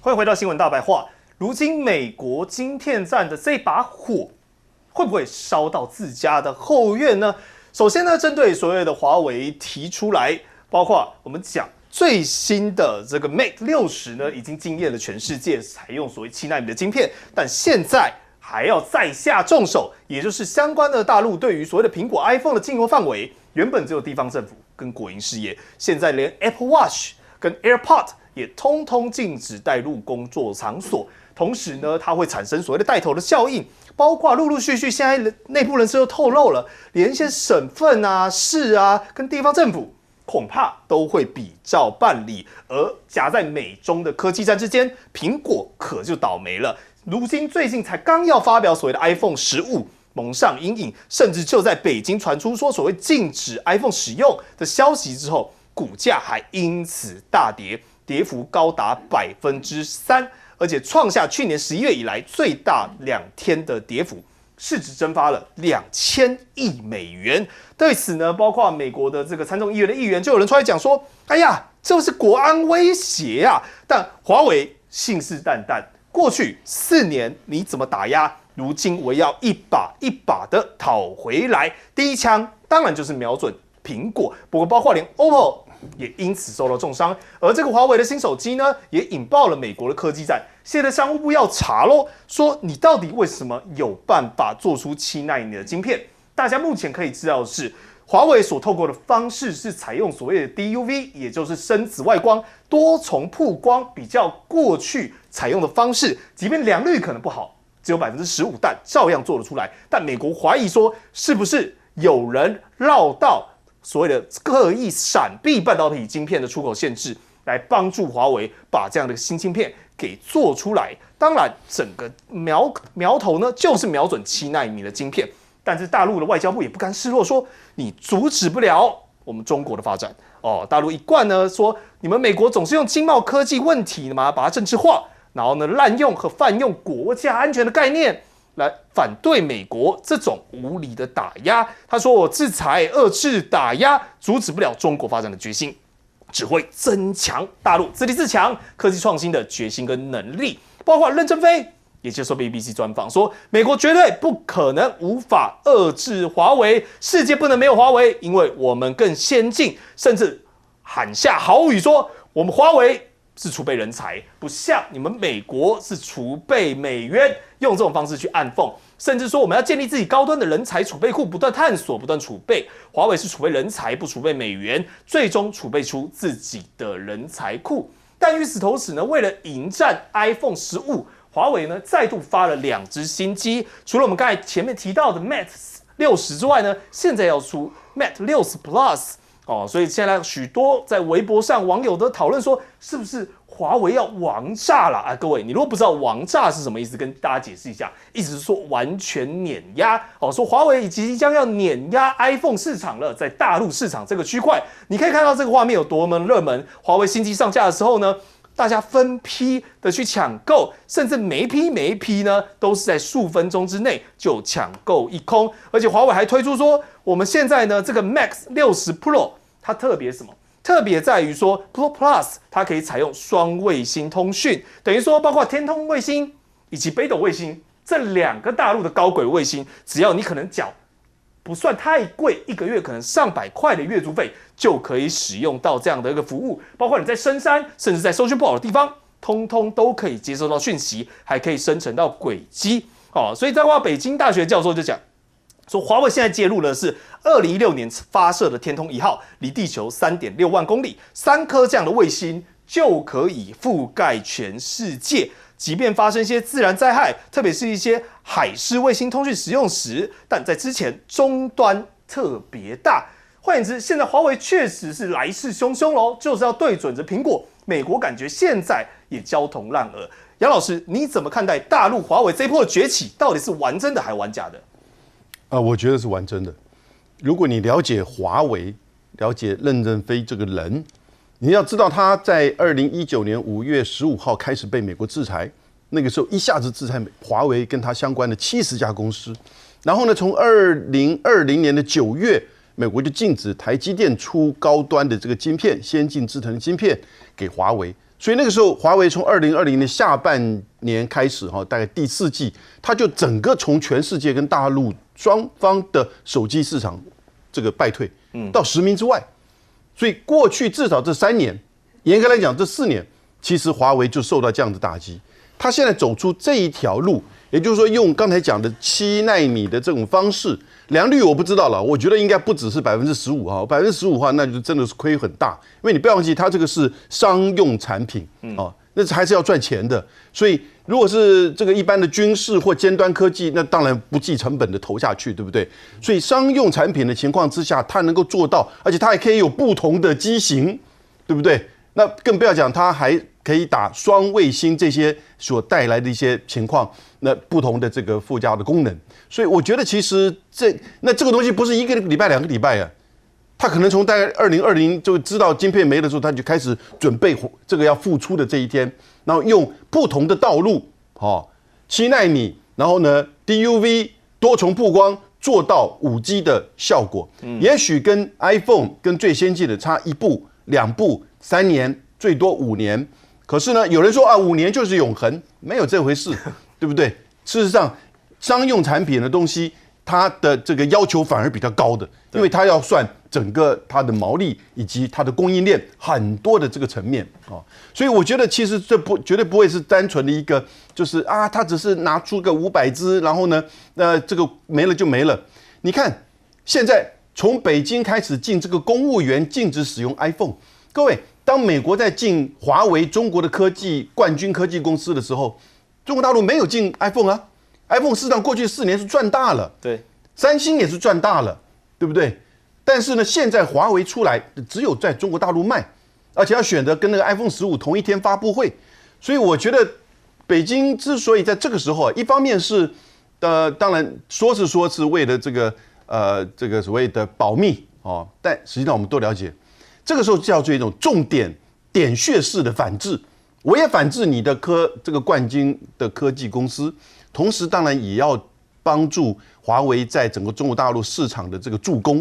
欢迎回到新闻大白话。如今美国晶片战的这把火，会不会烧到自家的后院呢？首先呢，针对所谓的华为提出来，包括我们讲最新的这个 Mate 60呢，已经惊艳了全世界，采用所谓7奈米的晶片，但现在还要再下重手，也就是相关的大陆对于所谓的苹果 iPhone 的禁用范围，原本只有地方政府跟国营事业，现在连 Apple Watch 跟 AirPod 也通通禁止带入工作场所。同时呢，它会产生所谓的带头的效应，包括陆陆续续现在内部人士都透露了，连一些省份啊、市啊跟地方政府恐怕都会比照办理。而夹在美中的科技战之间，苹果可就倒霉了。如今最近才刚要发表所谓的 iPhone 15，蒙上阴影，甚至就在北京传出说所谓禁止 iPhone 使用的消息之后，股价还因此大跌，跌幅高达3%。而且创下去年11月以来最大2天的跌幅，市值蒸发了2000亿美元。对此呢，包括美国的这个参众议院的议员就有人出来讲说：“哎呀，这是国安威胁啊！”但华为信誓旦旦，过去4年你怎么打压，如今我要一把一把的讨回来。第一枪当然就是瞄准苹果，不过包括连 OPPO 也因此受到重伤。而这个华为的新手机呢，也引爆了美国的科技战。现在商务部要查咯，说你到底为什么有办法做出7奈米的晶片？大家目前可以知道的是，华为所透过的方式是采用所谓的 DUV， 也就是深紫外光多重曝光，比较过去采用的方式，即便良率可能不好，只有15%，但照样做得出来。但美国怀疑说，是不是有人绕道所谓的刻意闪避半导体晶片的出口限制，来帮助华为把这样的新晶片给做出来？当然，整个苗头呢，就是瞄准7奈米的晶片。但是大陆的外交部也不甘示弱，说你阻止不了我们中国的发展哦。大陆一贯呢说，你们美国总是用经贸科技问题嘛，把它政治化，然后呢滥用和泛用国家安全的概念来反对美国这种无理的打压。他说，我制裁、遏制、打压，阻止不了中国发展的决心，只会增强大陆自立自强、科技创新的决心跟能力。包括任正非也接受 BBC 专访说，美国绝对不可能无法遏制华为，世界不能没有华为，因为我们更先进，甚至喊下豪语说，我们华为是储备人才，不像你们美国是储备美元，用这种方式去暗讽，甚至说我们要建立自己高端的人才储备库，不断探索，不断储备。华为是储备人才，不储备美元，最终储备出自己的人才库。但与此同时呢，为了迎战 iPhone 15，华为呢再度发了2只新机，除了我们刚才前面提到的 Mate 60之外呢，现在要出 Mate 60 Plus。所以现在许多在微博上网友都讨论说，是不是华为要王炸了啊？各位，你如果不知道王炸是什么意思，跟大家解释一下，意思是说完全碾压说华为即将要碾压 iPhone 市场了，在大陆市场这个区块，你可以看到这个画面有多么热门。华为新机上架的时候呢，大家分批的去抢购，甚至每一批呢都是在数分钟之内就抢购一空。而且华为还推出说，我们现在呢这个 Max 60 Pro 它特别什么？特别在于说 Pro Plus 它可以采用双卫星通讯，等于说包括天通卫星以及北斗卫星这2个大陆的高轨卫星，只要你可能缴不算太贵，1个月可能上百块的月租费，就可以使用到这样的一个服务。包括你在深山，甚至在收讯不好的地方，通通都可以接收到讯息，还可以生成到轨迹。所以在北京大学教授就讲说，华为现在介入的是2016年发射的天通1号，离地球3.6万公里，3颗这样的卫星就可以覆盖全世界。即便发生一些自然灾害，特别是一些海事卫星通讯使用时，但在之前终端特别大。换言之，现在华为确实是来势汹汹咯，就是要对准着苹果。美国感觉现在也焦头烂额。杨老师，你怎么看待大陆华为这一波的崛起？到底是玩真的还玩假的？我觉得是玩真的。如果你了解华为，了解任正非这个人，你要知道他在2019年5月15号开始被美国制裁，那个时候一下子制裁华为跟他相关的70家公司，然后呢，从2020年的9月，美国就禁止台积电出高端的这个晶片、先进制程的晶片给华为，所以那个时候，华为从2020年下半年开始，大概第4季，它就整个从全世界跟大陆双方的手机市场这个败退，到10名之外。所以过去至少这3年，严格来讲这4年，其实华为就受到这样的打击。它现在走出这一条路，也就是说用刚才讲的7奈米的这种方式，良率我不知道了，我觉得应该不只是15%哈，15%的话那就真的是亏很大，因为你不要忘记它这个是商用产品那还是要赚钱的，所以如果是这个一般的军事或尖端科技，那当然不计成本的投下去，对不对？所以商用产品的情况之下，它能够做到，而且它还可以有不同的机型，对不对？那更不要讲，它还可以打双卫星这些所带来的一些情况，那不同的这个附加的功能。所以我觉得其实这个东西不是1个礼拜、2个礼拜啊，他可能从大概2020就知道晶片没的时候，他就开始准备这个要复出的这一天，然后用不同的道路，7奈米，然后呢 DUV 多重曝光做到5G 的效果，也许跟 iPhone 跟最先进的差1步、2步、3年，最多5年。可是呢，有人说5年就是永恒，没有这回事，对不对？事实上，商用产品的东西，它的这个要求反而比较高的，因为它要算整个它的毛利以及它的供应链很多的这个层面所以我觉得其实这绝对不会是单纯的一个，就是它只是拿出个500只，然后呢，这个没了就没了。你看，现在从北京开始进这个公务员禁止使用 iPhone， 各位。当美国在进华为中国的冠军科技公司的时候，中国大陆没有进 iPhone 啊 ，iPhone 事实上过去4年是赚大了，对，三星也是赚大了，对不对？但是呢，现在华为出来只有在中国大陆卖，而且要选择跟那个 iPhone 15同一天发布会，所以我觉得北京之所以在这个时候，一方面是当然说是为了这个所谓的保密但实际上我们都了解。这个时候叫做一种重点点穴式的反制，我也反制你的这个冠军的科技公司，同时当然也要帮助华为在整个中国大陆市场的这个助攻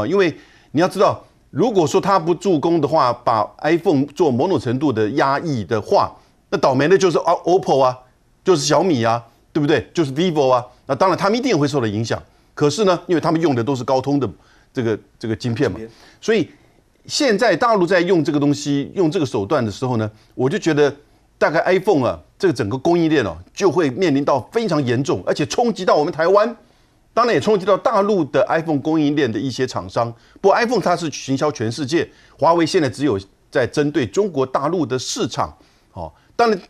因为你要知道，如果说它不助攻的话，把 iPhone 做某种程度的压抑的话，那倒霉的就是OPPO 啊，就是小米啊，对不对？就是 vivo 啊，那当然他们一定会受到影响。可是呢，因为他们用的都是高通的这个晶片嘛，所以。现在大陆在用这个东西、用这个手段的时候呢，我就觉得大概 iPhone 这个整个供应链就会面临到非常严重，而且冲击到我们台湾，当然也冲击到大陆的 iPhone 供应链的一些厂商。不过 iPhone 它是行销全世界，华为现在只有在针对中国大陆的市场。当然，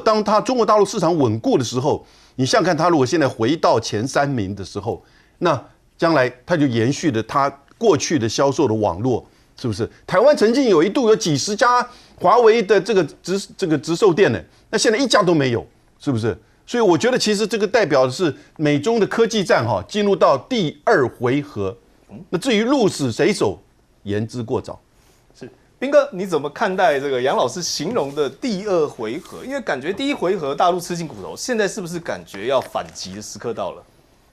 当它中国大陆市场稳固的时候，你想想看，它如果现在回到前3名的时候，那将来它就延续了它过去的销售的网络。是不是？台湾曾经一度有几10家华为的这个直售店呢，那现在1家都没有，是不是？所以我觉得其实这个代表的是美中的科技战进入到第2回合。那至于鹿死谁手，言之过早。是彬哥，你怎么看待这个杨老师形容的第2回合？因为感觉第1回合大陆吃尽苦头，现在是不是感觉要反击的时刻到了？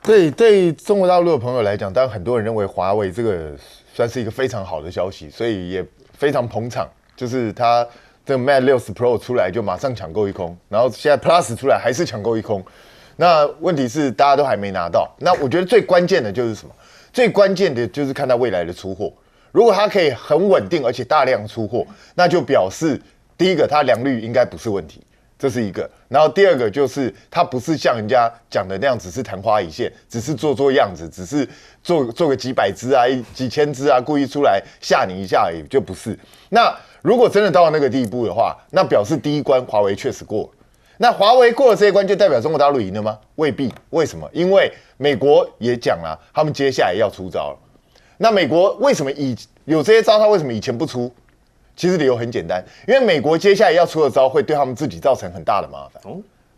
对中国大陆的朋友来讲，当然很多人认为华为这个算是一个非常好的消息，所以也非常捧场。就是它这个 Mate 60 Pro 出来就马上抢购一空，然后现在 Plus 出来还是抢购一空。那问题是大家都还没拿到。那我觉得最关键的就是什么？最关键的就是看到未来的出货。如果它可以很稳定而且大量出货，那就表示第一个它良率应该不是问题。这是一个，然后第2个就是它不是像人家讲的那样，只是昙花一现，只是做样子，只是做个几百只啊、几千只啊，故意出来吓你一下而已，就不是。那如果真的到了那个地步的话，那表示第1关华为确实过了。那华为过了这一关，就代表中国大陆赢了吗？未必。为什么？因为美国也讲了，他们接下来要出招了。那美国为什么有这些招，他为什么以前不出？其实理由很简单，因为美国接下来要出的招会对他们自己造成很大的麻烦，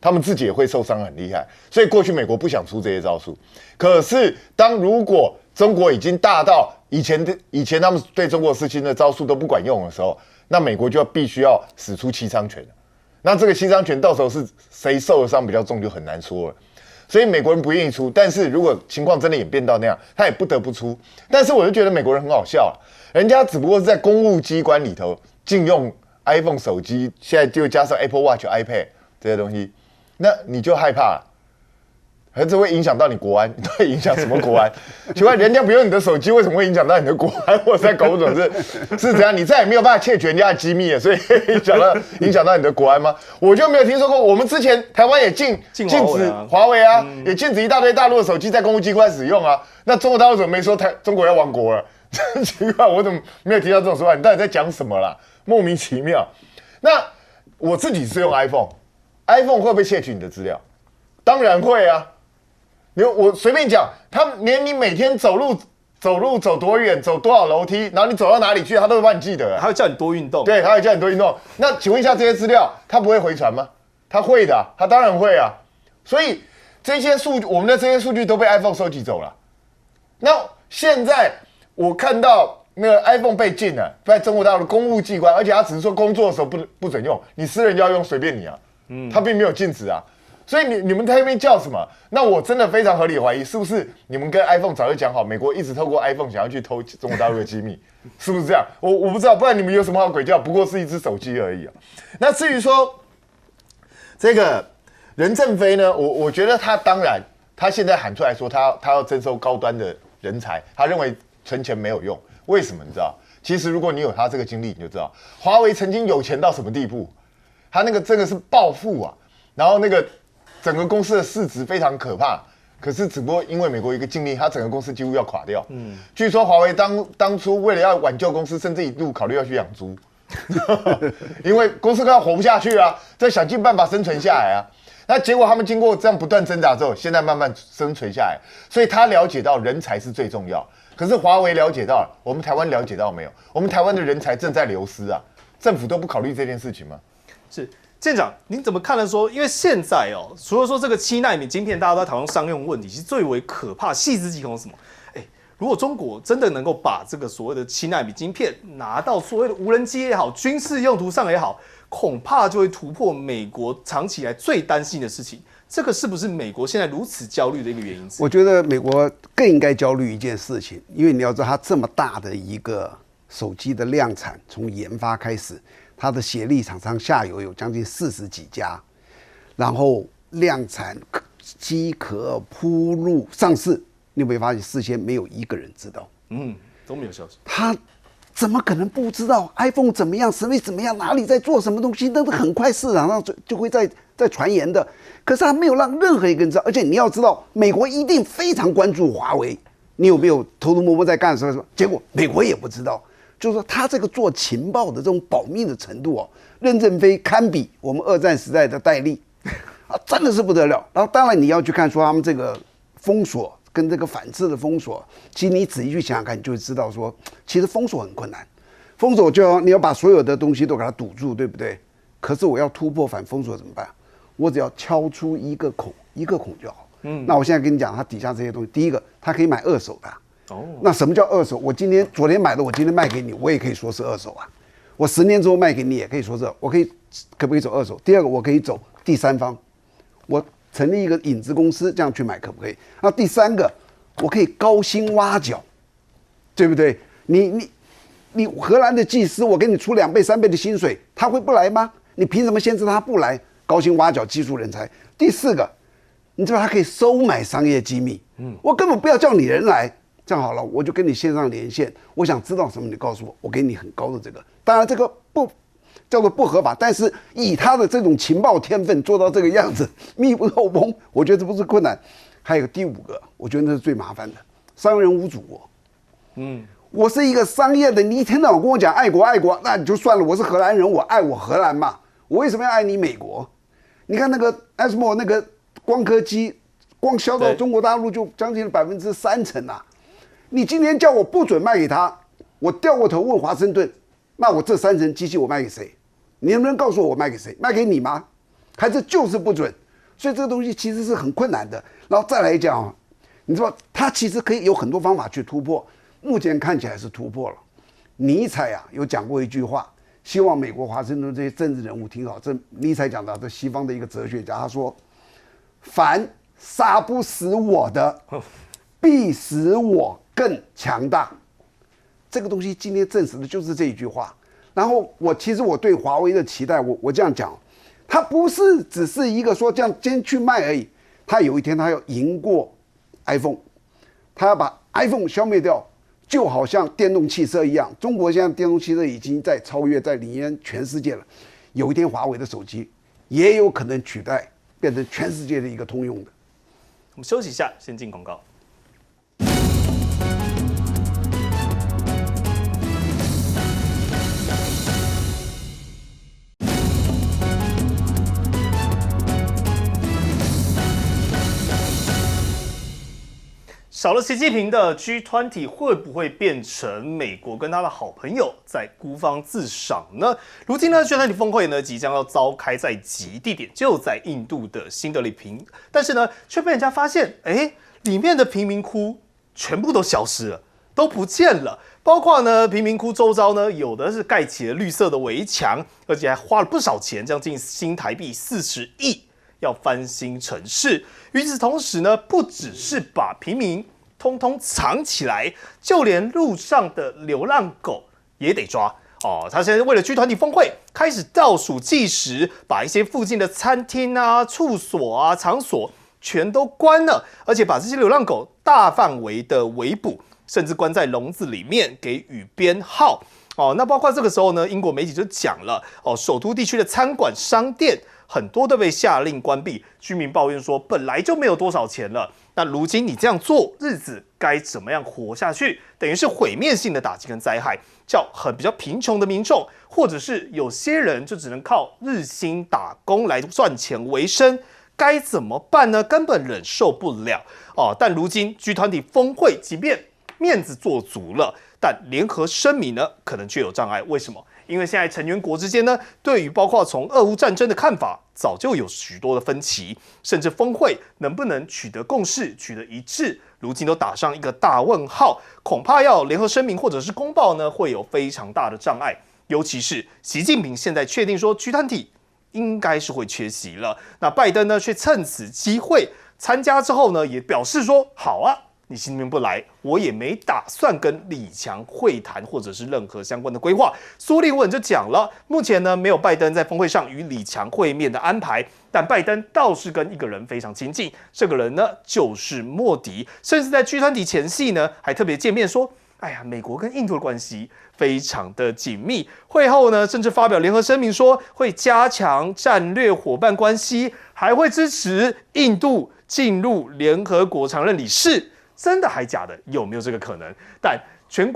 他们自己也会受伤很厉害，所以过去美国不想出这些招数。可是如果中国已经大到以前他们对中国事情的招数都不管用的时候，那美国就必须要使出七伤拳了。那这个七伤拳到时候是谁受的伤比较重就很难说了。所以美国人不愿意出，但是如果情况真的演变到那样，他也不得不出。但是我就觉得美国人很好笑，人家只不过是在公务机关里头禁用 iPhone 手机，现在就加上 Apple Watch、iPad 这些东西，那你就害怕了。而这会影响到你国安，会影响什么国安？奇怪，人家不用你的手机，为什么会影响到你的国安？我实在搞不懂是怎样，你再也没有办法窃取人家的机密了，所以影响到你的国安吗？我就没有听说过。我们之前台湾也禁止华为啊，也禁止一大堆大陆的手机在公务机关使用啊。那中国大陆怎么没说中国要亡国了？真奇怪，我怎么没有听到这种说法？你到底在讲什么啦？莫名其妙。那我自己是用 iPhone 会不会窃取你的资料？当然会啊。我随便讲，他连你每天走路走多远，走多少楼梯，然后你走到哪里去，他都会帮你记得。他会叫你多运动。对，他会叫你多运动。那请问一下，这些资料他不会回传吗？他会的，他当然会啊。所以这些我们的这些数据都被 iPhone 收集走了。那现在我看到那个 iPhone 被禁了，在中国大陆公务机关，而且他只是说工作的时候不准用，你私人要用随便你啊。他并没有禁止啊。所以你们在那边叫什么？那我真的非常合理怀疑，是不是你们跟 iPhone 早就讲好，美国一直透过 iPhone 想要去偷中国大陆的机密，是不是这样？我不知道，不然你们有什么好鬼叫？不过是一只手机而已啊。那至于说这个任正非呢，我觉得他现在喊出来说他要征收高端的人才，他认为存钱没有用，为什么？你知道？其实如果你有他这个经历，你就知道华为曾经有钱到什么地步，他那个真的是暴富啊，然后那个。整个公司的市值非常可怕，可是只不过因为美国一个禁令，它整个公司几乎要垮掉。据说华为当初为了要挽救公司，甚至一度考虑要去养猪，因为公司快要活不下去啊，在想尽办法生存下来啊。那结果他们经过这样不断挣扎之后，现在慢慢生存下来，所以他了解到人才是最重要。可是华为了解到了，我们台湾了解到没有？我们台湾的人才正在流失啊，政府都不考虑这件事情吗？是。舰长，您怎么看呢？说，因为现在除了说这个7奈米晶片，大家都在讨论商用问题，其实最为可怕、细思极恐是什么？如果中国真的能够把这个所谓的7奈米晶片拿到所谓的无人机也好、军事用途上也好，恐怕就会突破美国长期以来最担心的事情。这个是不是美国现在如此焦虑的一个原因？我觉得美国更应该焦虑一件事情，因为你要知道，它这么大的一个手机的量产，从研发开始。它的协力厂商下游有将近40几家，然后量产、机壳铺路、上市，你有没有发现事先没有一个人知道？都没有消息。他怎么可能不知道 iPhone 怎么样，什么怎么样，哪里在做什么东西？那是很快市场上就会在传言的。可是他没有让任何一个人知道，而且你要知道，美国一定非常关注华为，你有没有偷偷摸摸在干什么？结果美国也不知道。就是说，他这个做情报的这种保密的程度任正非堪比我们2战时代的戴笠啊，真的是不得了。然后，当然你要去看说他们这个封锁跟这个反制的封锁，其实你仔细去想想看，你就会知道说，其实封锁很困难。封锁你要把所有的东西都给它堵住，对不对？可是我要突破反封锁怎么办？我只要敲出一个孔就好。那我现在跟你讲，它底下这些东西，第一个，它可以买2手的。那什么叫2手？我昨天买的，我今天卖给你，我也可以说是2手啊。我10年之后卖给你，也可以说是，可不可以走2手？第二个，我可以走第三方，我成立一个影子公司，这样去买可不可以？那第三个，我可以高薪挖角，对不对？你荷兰的技师，我给你出2倍3倍的薪水，他会不来吗？你凭什么限制他不来？高薪挖角技术人才。第4个，你知道他可以收买商业机密，我根本不要叫你人来。这样好了，我就跟你线上连线，我想知道什么，你告诉我，我给你很高的这个。当然这个叫做不合法，但是以他的这种情报天分做到这个样子，密不透风，我觉得这不是困难。还有第5个，我觉得那是最麻烦的，商人无祖国。我是一个商业的，你一天到晚跟我讲爱国爱国，那你就算了，我是荷兰人，我爱我荷兰嘛，我为什么要爱你美国？你看那个 ASML 那个光刻机，光销到中国大陆就将近30%啊。你今天叫我不准卖给他，我掉过头问华盛顿，那我这3层机器我卖给谁？你能不能告诉我卖给谁？卖给你吗？还是就是不准？所以这个东西其实是很困难的。然后再来讲你知道他其实可以有很多方法去突破，目前看起来是突破了。尼采有讲过一句话，希望美国华盛顿这些政治人物听好，这尼采讲的，这西方的一个哲学家，他说：“凡杀不死我的，必使我更强大。”这个东西今天证实的就是这一句话。然后其实我对华为的期待，我这样讲，它不是只是一个说这样先去卖而已，它有一天它要赢过 iPhone， 它要把 iPhone 消灭掉，就好像电动汽车一样，中国现在电动汽车已经在超越、在领先全世界了。有一天华为的手机也有可能取代，变成全世界的一个通用的。我们休息一下，先进广告。少了习近平的 G20 会不会变成美国跟他的好朋友在孤芳自赏呢？如今呢 G20 峰会呢即将要召开在即，地点就在印度的新德里平，但是呢却被人家发现，里面的贫民窟全部都消失了，都不见了。包括呢贫民窟周遭呢有的是盖起了绿色的围墙，而且还花了不少钱，将近新台币40亿。要翻新城市，与此同时呢，不只是把平民通通藏起来，就连路上的流浪狗也得抓哦。他现在为了G20峰会开始倒数计时，把一些附近的餐厅啊、处所啊、场所全都关了，而且把这些流浪狗大范围的围捕，甚至关在笼子里面给予编号。哦，那包括这个时候呢，英国媒体就讲了，首都地区的餐馆、商店很多都被下令关闭，居民抱怨说本来就没有多少钱了，那如今你这样做，日子该怎么样活下去？等于是毁灭性的打击跟灾害，叫比较贫穷的民众，或者是有些人就只能靠日薪打工来赚钱为生，该怎么办呢？根本忍受不了哦。但如今G20峰会，即便面子做足了，但联合声明呢，可能却有障碍。为什么？因为现在成员国之间呢，对于包括从俄乌战争的看法，早就有许多的分歧，甚至峰会能不能取得共识、取得一致，如今都打上一个大问号。恐怕要联合声明或者是公报呢，会有非常大的障碍。尤其是习近平现在确定说G20应该是会缺席了，那拜登呢却趁此机会参加之后呢，也表示说好啊。你习近平不来，我也没打算跟李强会谈或者是任何相关的规划。苏利文就讲了，目前呢没有拜登在峰会上与李强会面的安排，但拜登倒是跟一个人非常亲近，这个人呢就是莫迪，甚至在G20前夕呢还特别见面说，哎呀，美国跟印度的关系非常的紧密。会后呢，甚至发表联合声明说会加强战略伙伴关系，还会支持印度进入联合国常任理事。真的还假的？有没有这个可能？但全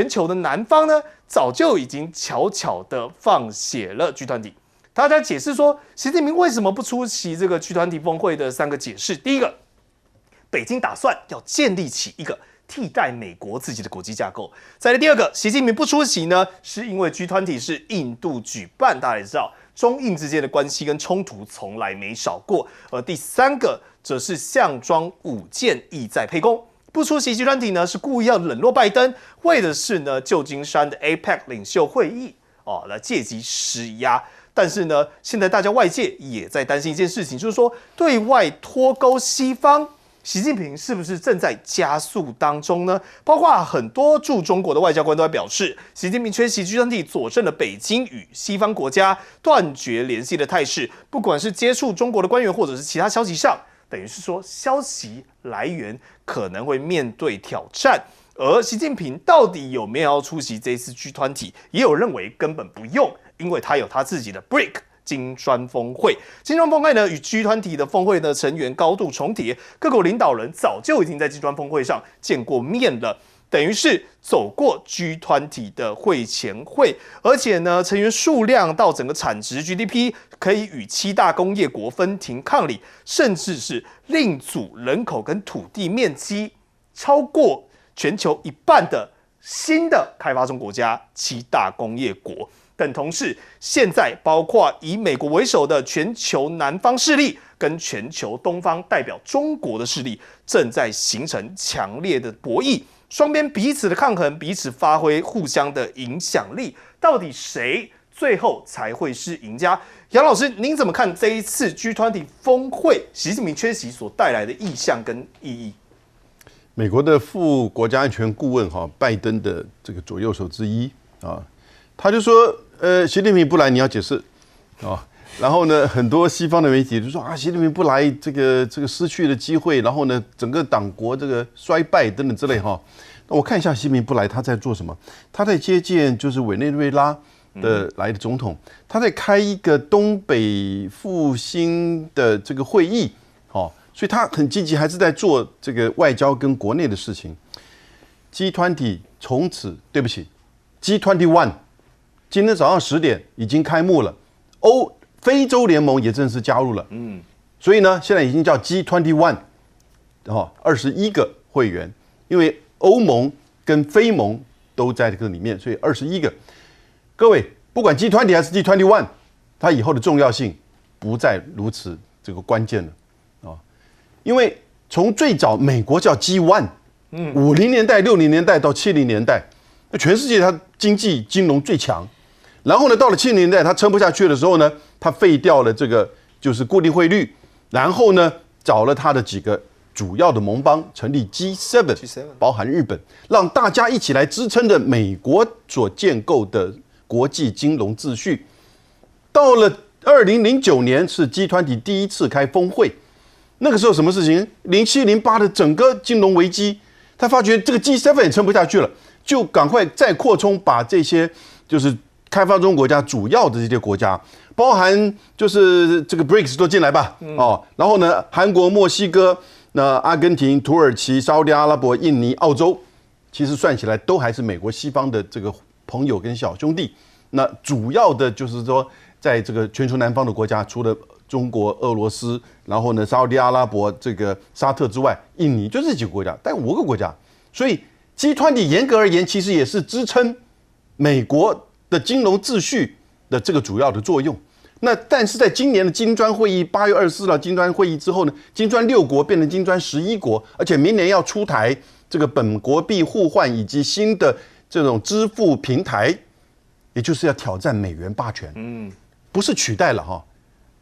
球的南方呢，早就已经悄悄的放血了G20。大家解释说，习近平为什么不出席这个G20峰会的3个解释。第一个，北京打算要建立起一个替代美国自己的国际架构。再来第二个，习近平不出席呢，是因为G20是印度举办，大家也知道，中印之间的关系跟冲突从来没少过。而第三个则是项庄舞剑，意在沛公。不出席G20呢，是故意要冷落拜登，为的是呢旧金山的 APEC 领袖会议来借机施压。但是呢，现在大家外界也在担心一件事情，就是说对外脱钩西方，习近平是不是正在加速当中呢？包括很多驻中国的外交官都在表示，习近平缺席G20佐证了北京与西方国家断绝联系的态势，不管是接触中国的官员，或者是其他消息上。等于是说，消息来源可能会面对挑战，而习近平到底有没有要出席这一次G20，也有认为根本不用，因为他有他自己的 BRIC 金砖峰会。金砖峰会呢，与G20的峰会的成员高度重叠，各国领导人早就已经在金砖峰会上见过面了。等于是走过G20的会前会，而且呢，成员数量到整个产值 GDP 可以与7大工业国分庭抗礼，甚至是另组人口跟土地面积超过全球1半的新的开发中国家7大工业国，等同是现在包括以美国为首的全球南方势力跟全球东方代表中国的势力正在形成强烈的博弈。双边彼此的抗衡，彼此发挥互相的影响力，到底谁最后才会是赢家？杨老师，您怎么看这一次G20峰会习近平缺席所带来的意向跟意义？美国的副国家安全顾问拜登的这个左右手之一他就说，习近平不来，你要解释，哦。然后呢，很多西方的媒体就说啊，习近平不来，这个失去了机会，然后呢，整个党国这个衰败等等之类哈。那我看一下习近平不来，他在做什么？他在接见就是委内瑞拉的来的总统，他在开一个东北复兴的这个会议，哦，所以他很积极，还是在做这个外交跟国内的事情。G20 从此对不起 ，G21 今天早上10点已经开幕了，非洲联盟也正式加入了，所以呢，现在已经叫 G21， 21个会员，因为欧盟跟非盟都在这个里面，所以21个。各位，不管 G20 还是 G21， 它以后的重要性不再如此这个关键了，因为从最早美国叫 G1，50年代、60年代到70年代，那全世界它经济金融最强。然后呢，到了70年代，它撑不下去的时候呢，它废掉了这个就是固定汇率，然后呢，找了它的几个主要的盟邦，成立 G7， 包含日本，让大家一起来支撑着美国所建构的国际金融秩序。到了2009年是G20第一次开峰会，那个时候什么事情？07、08的整个金融危机，他发觉这个 G7 也撑不下去了，就赶快再扩充，把这些就是开发中国家主要的这些国家，包含就是这个 BRICS 都进来吧，然后呢，韩国、墨西哥、阿根廷、土耳其、沙特阿拉伯、印尼、澳洲，其实算起来都还是美国西方的这个朋友跟小兄弟。那主要的就是说，在这个全球南方的国家，除了中国、俄罗斯，然后呢，沙特阿拉伯、这个沙特之外，印尼就这几个国家，但5个国家。所以G20严格而言，其实也是支撑美国的金融秩序的这个主要的作用。那但是在今年的金砖会议8月24日金砖会议之后呢，金砖6国变成金砖11国，而且明年要出台这个本国币互换以及新的这种支付平台，也就是要挑战美元霸权，不是取代了哈。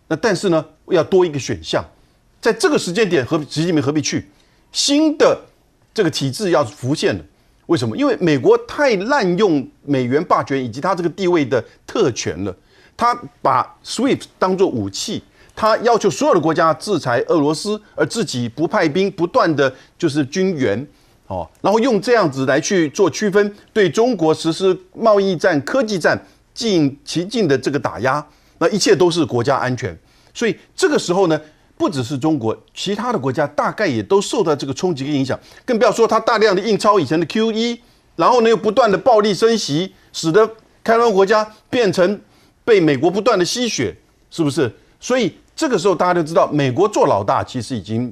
那但是呢，要多一个选项，在这个时间点，习近平何必去？新的这个体制要浮现了。为什么？因为美国太滥用美元霸权以及它这个地位的特权了。他把 SWIFT 当作武器，他要求所有的国家制裁俄罗斯，而自己不派兵，不断的就是军援，然后用这样子来去做区分，对中国实施贸易战、科技战其境的这个打压，那一切都是国家安全。所以这个时候呢，不只是中国，其他的国家大概也都受到这个冲击跟影响，更不要说它大量的印钞以前的 QE， 然后呢又不断的暴力升息，使得开发国家变成被美国不断的吸血，是不是？所以这个时候大家都知道，美国做老大其实已经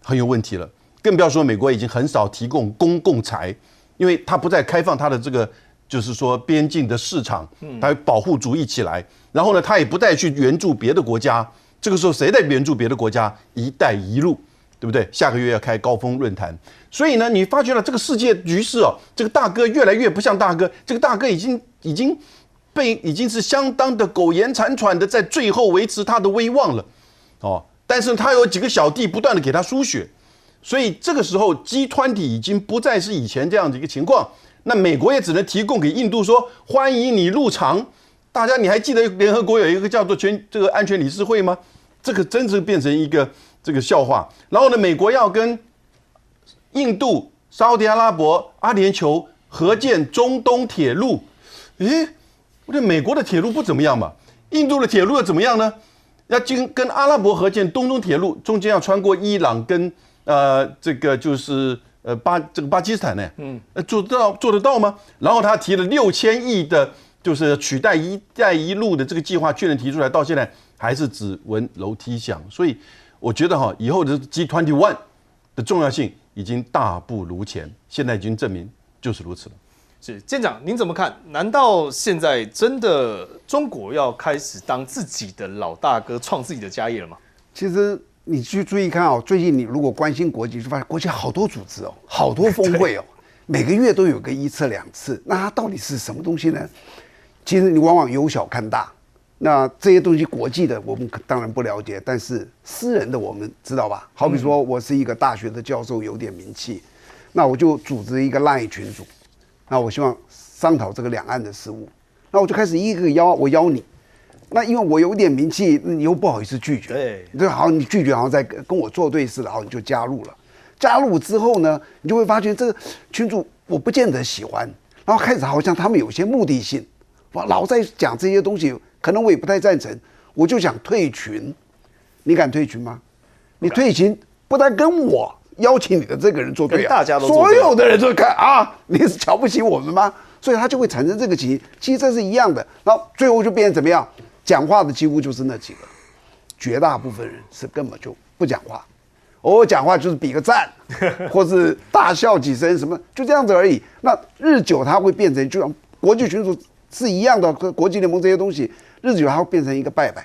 很有问题了，更不要说美国已经很少提供公共财，因为它不再开放它的这个就是说边境的市场，它保护主义起来，然后呢，它也不再去援助别的国家。这个时候谁在援助别的国家？一带一路，对不对？下个月要开高峰论坛，所以呢，你发觉了这个世界局势哦，这个大哥越来越不像大哥，这个大哥已经是相当的苟延残喘的，在最后维持他的威望了，但是他有几个小弟不断的给他输血，所以这个时候G20已经不再是以前这样的一个情况。那美国也只能提供给印度说欢迎你入场。大家你还记得联合国有一个叫做这个安全理事会吗？这个真是变成一个这个笑话。然后呢，美国要跟印度、沙特阿拉伯、阿联酋合建中东铁路，我觉得美国的铁路不怎么样嘛，印度的铁路又怎么样呢？要跟阿拉伯合建东中铁路，中间要穿过伊朗跟这个就是巴基斯坦呢，做得到吗？然后他提了6000亿的，就是取代一带一路的这个计划，去年提出来，到现在还是只闻楼梯响。所以我觉得以后的 G21 的重要性已经大不如前，现在已经证明就是如此了。是舰长，您怎么看？难道现在真的中国要开始当自己的老大哥，创自己的家业了吗？其实你去注意看哦，最近你如果关心国际，就发现国际好多组织哦，好多峰会哦，每个月都有个1次2次。那它到底是什么东西呢？其实你往往由小看大。那这些东西国际的我们当然不了解，但是私人的我们知道吧？好比说我是一个大学的教授，有点名气，那我就组织一个 LINE 群组。那我希望商讨这个两岸的事务。那我就开始一个邀，我邀你。那因为我有点名气，你又不好意思拒绝，对，你就好，你拒绝好像在跟我作对似的，然后你就加入了。加入之后呢，你就会发现这个群主我不见得喜欢，然后开始好像他们有些目的性，我老在讲这些东西，可能我也不太赞成，我就想退群。你敢退群吗？你退群不但跟我邀请你的这个人作对啊，大家都作对，所有的人都看啊，你是瞧不起我们吗？所以他就会产生这个情形。其实这是一样的，然后最后就变成怎么样？讲话的几乎就是那几个，绝大部分人是根本就不讲话，偶尔讲话就是比个赞，或是大笑几声什么，就这样子而已。那日久它会变成，就像国际群组是一样的，和国际联盟这些东西，日久它会变成一个拜拜。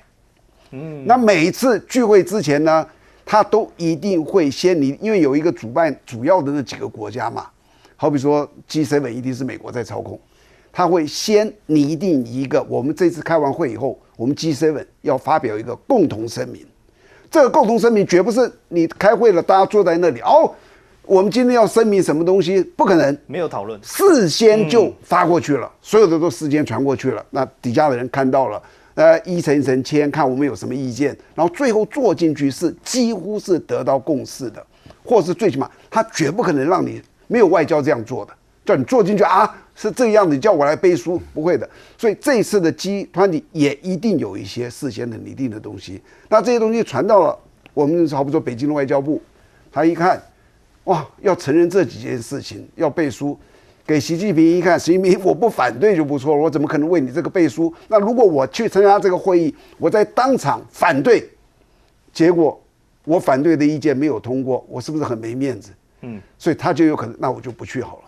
那每一次聚会之前呢，他都一定会先因为有一个主要的那几个国家嘛，好比说 G7 一定是美国在操控。他会先拟定一个，我们这次开完会以后，我们 G7 要发表一个共同声明。这个共同声明绝不是你开会了，大家坐在那里我们今天要声明什么东西，不可能，没有讨论，事先就发过去了，所有的都事先传过去了。那底下的人看到了，一层一层签，看我们有什么意见，然后最后做进去是几乎是得到共识的，或是最起码他绝不可能让你没有外交这样做的。叫你做进去是这个样子，你叫我来背书，不会的。所以这一次的G20也一定有一些事先的拟定的东西。那这些东西传到了我们好比说北京的外交部，他一看，哇，要承认这几件事情，要背书，给习近平一看，习近平我不反对就不错了，我怎么可能为你这个背书？那如果我去参加这个会议，我在当场反对，结果我反对的意见没有通过，我是不是很没面子？所以他就有可能，那我就不去好了。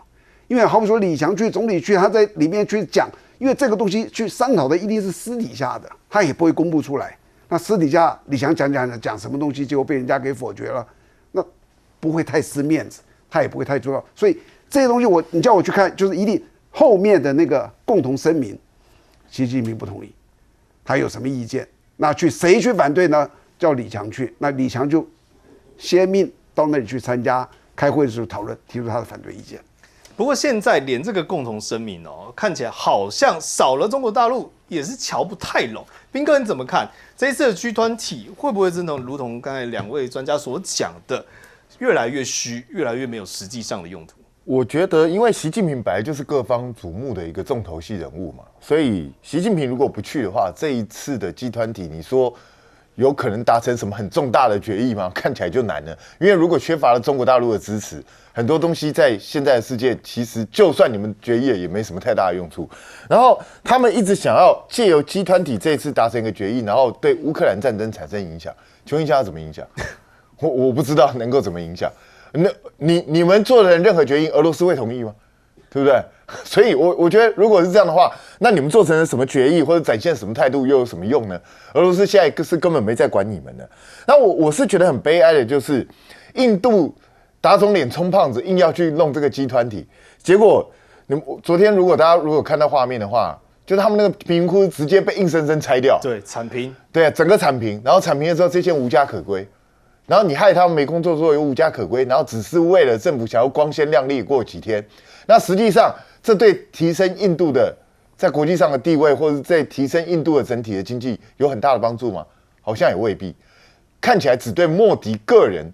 因为好比说李强去，总理去，他在里面去讲，因为这个东西去商讨的一定是私底下的，他也不会公布出来。那私底下李强讲什么东西，结果被人家给否决了，那不会太失面子，他也不会太重要。所以这些东西你叫我去看，就是一定后面的那个共同声明，习近平不同意，他有什么意见，那谁去反对呢？叫李强去，那李强就先命到那里去参加开会的时候讨论，提出他的反对意见。不过现在连这个共同声明看起来好像少了中国大陆也是瞧不太拢。彬哥你怎么看这一次的G20会不会真的如同刚才两位专家所讲的，越来越虚，越来越没有实际上的用途？我觉得，因为习近平本来就是各方瞩目的一个重头戏人物嘛，所以习近平如果不去的话，这一次的G20你说有可能达成什么很重大的决议吗？看起来就难了，因为如果缺乏了中国大陆的支持，很多东西在现在的世界，其实就算你们决议了，也没什么太大的用处。然后他们一直想要借由G20这一次达成一个决议，然后对乌克兰战争产生影响。请问一下要怎么影响？我不知道能够怎么影响。那你们做的任何决议，俄罗斯会同意吗？对不对？所以我觉得，如果是这样的话，那你们做成了什么决议，或者展现什么态度，又有什么用呢？俄罗斯现在是根本没在管你们的。那我是觉得很悲哀的，就是印度打肿脸充胖子，硬要去弄这个G20，结果昨天大家如果看到画面的话，就是他们那个贫民窟直接被硬生生拆掉，对，铲平，对，整个铲平，然后铲平了之后，这些无家可归。然后你害他们没工作做，又无家可归，然后只是为了政府想要光鲜亮丽过几天。那实际上，这对提升印度的在国际上的地位，或者在提升印度的整体的经济有很大的帮助吗？好像也未必。看起来只对莫迪个人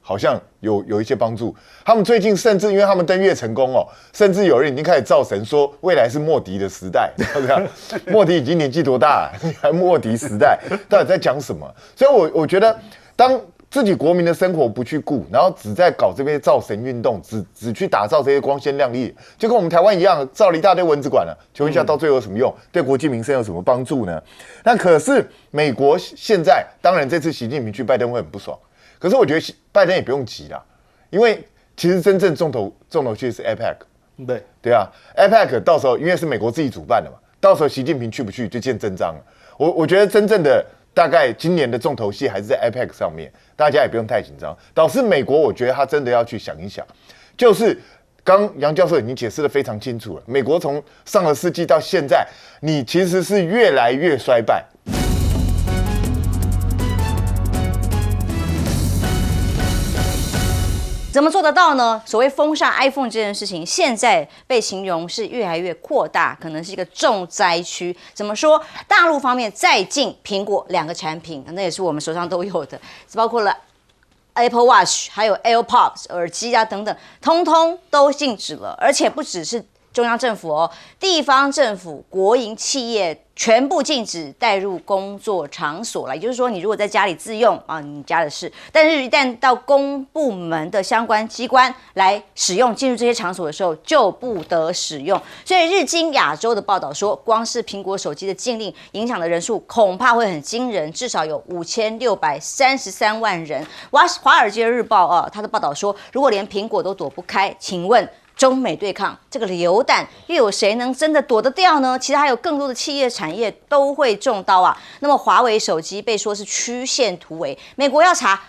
好像有一些帮助。他们最近甚至因为他们登月成功甚至有人已经开始造神说未来是莫迪的时代，对不对？莫迪已经年纪多大了？还莫迪时代，到底在讲什么？所以我觉得当自己国民的生活不去顾，然后只在搞这边造神运动，只去打造这些光鲜亮丽，就跟我们台湾一样，造了一大堆蚊子馆了。请问一下，到最后有什么用？对国计民生有什么帮助呢？那可是美国现在，当然这次习近平去，拜登会很不爽。可是我觉得拜登也不用急啦，因为其实真正重头戏是 APEC。对啊 ，APEC 到时候因为是美国自己主办的嘛，到时候习近平去不去就见真章了。我觉得真正的大概今年的重头戏还是在 APEC 上面，大家也不用太紧张。倒是美国，我觉得他真的要去想一想，就是刚杨教授已经解释得非常清楚了，美国从上个世纪到现在，你其实是越来越衰败。怎么做得到呢？所谓封杀 iPhone 这件事情，现在被形容是越来越扩大，可能是一个重灾区。怎么说？大陆方面再进苹果2个产品，那也是我们手上都有的，包括了 Apple Watch 还有 AirPods 耳机啊等等，通通都禁止了，而且不只是中央政府哦，地方政府、国营企业全部禁止带入工作场所了。也就是说，你如果在家里自用啊，你家的事；但是，一旦到公部门的相关机关来使用、进入这些场所的时候，就不得使用。所以，日经亚洲的报道说，光是苹果手机的禁令影响的人数恐怕会很惊人，至少有5633万人。华尔街日报啊，他的报道说，如果连苹果都躲不开，请问中美对抗这个流弹，又有谁能真的躲得掉呢？其实还有更多的企业产业都会中刀啊。那么华为手机被说是曲线突围，美国要查，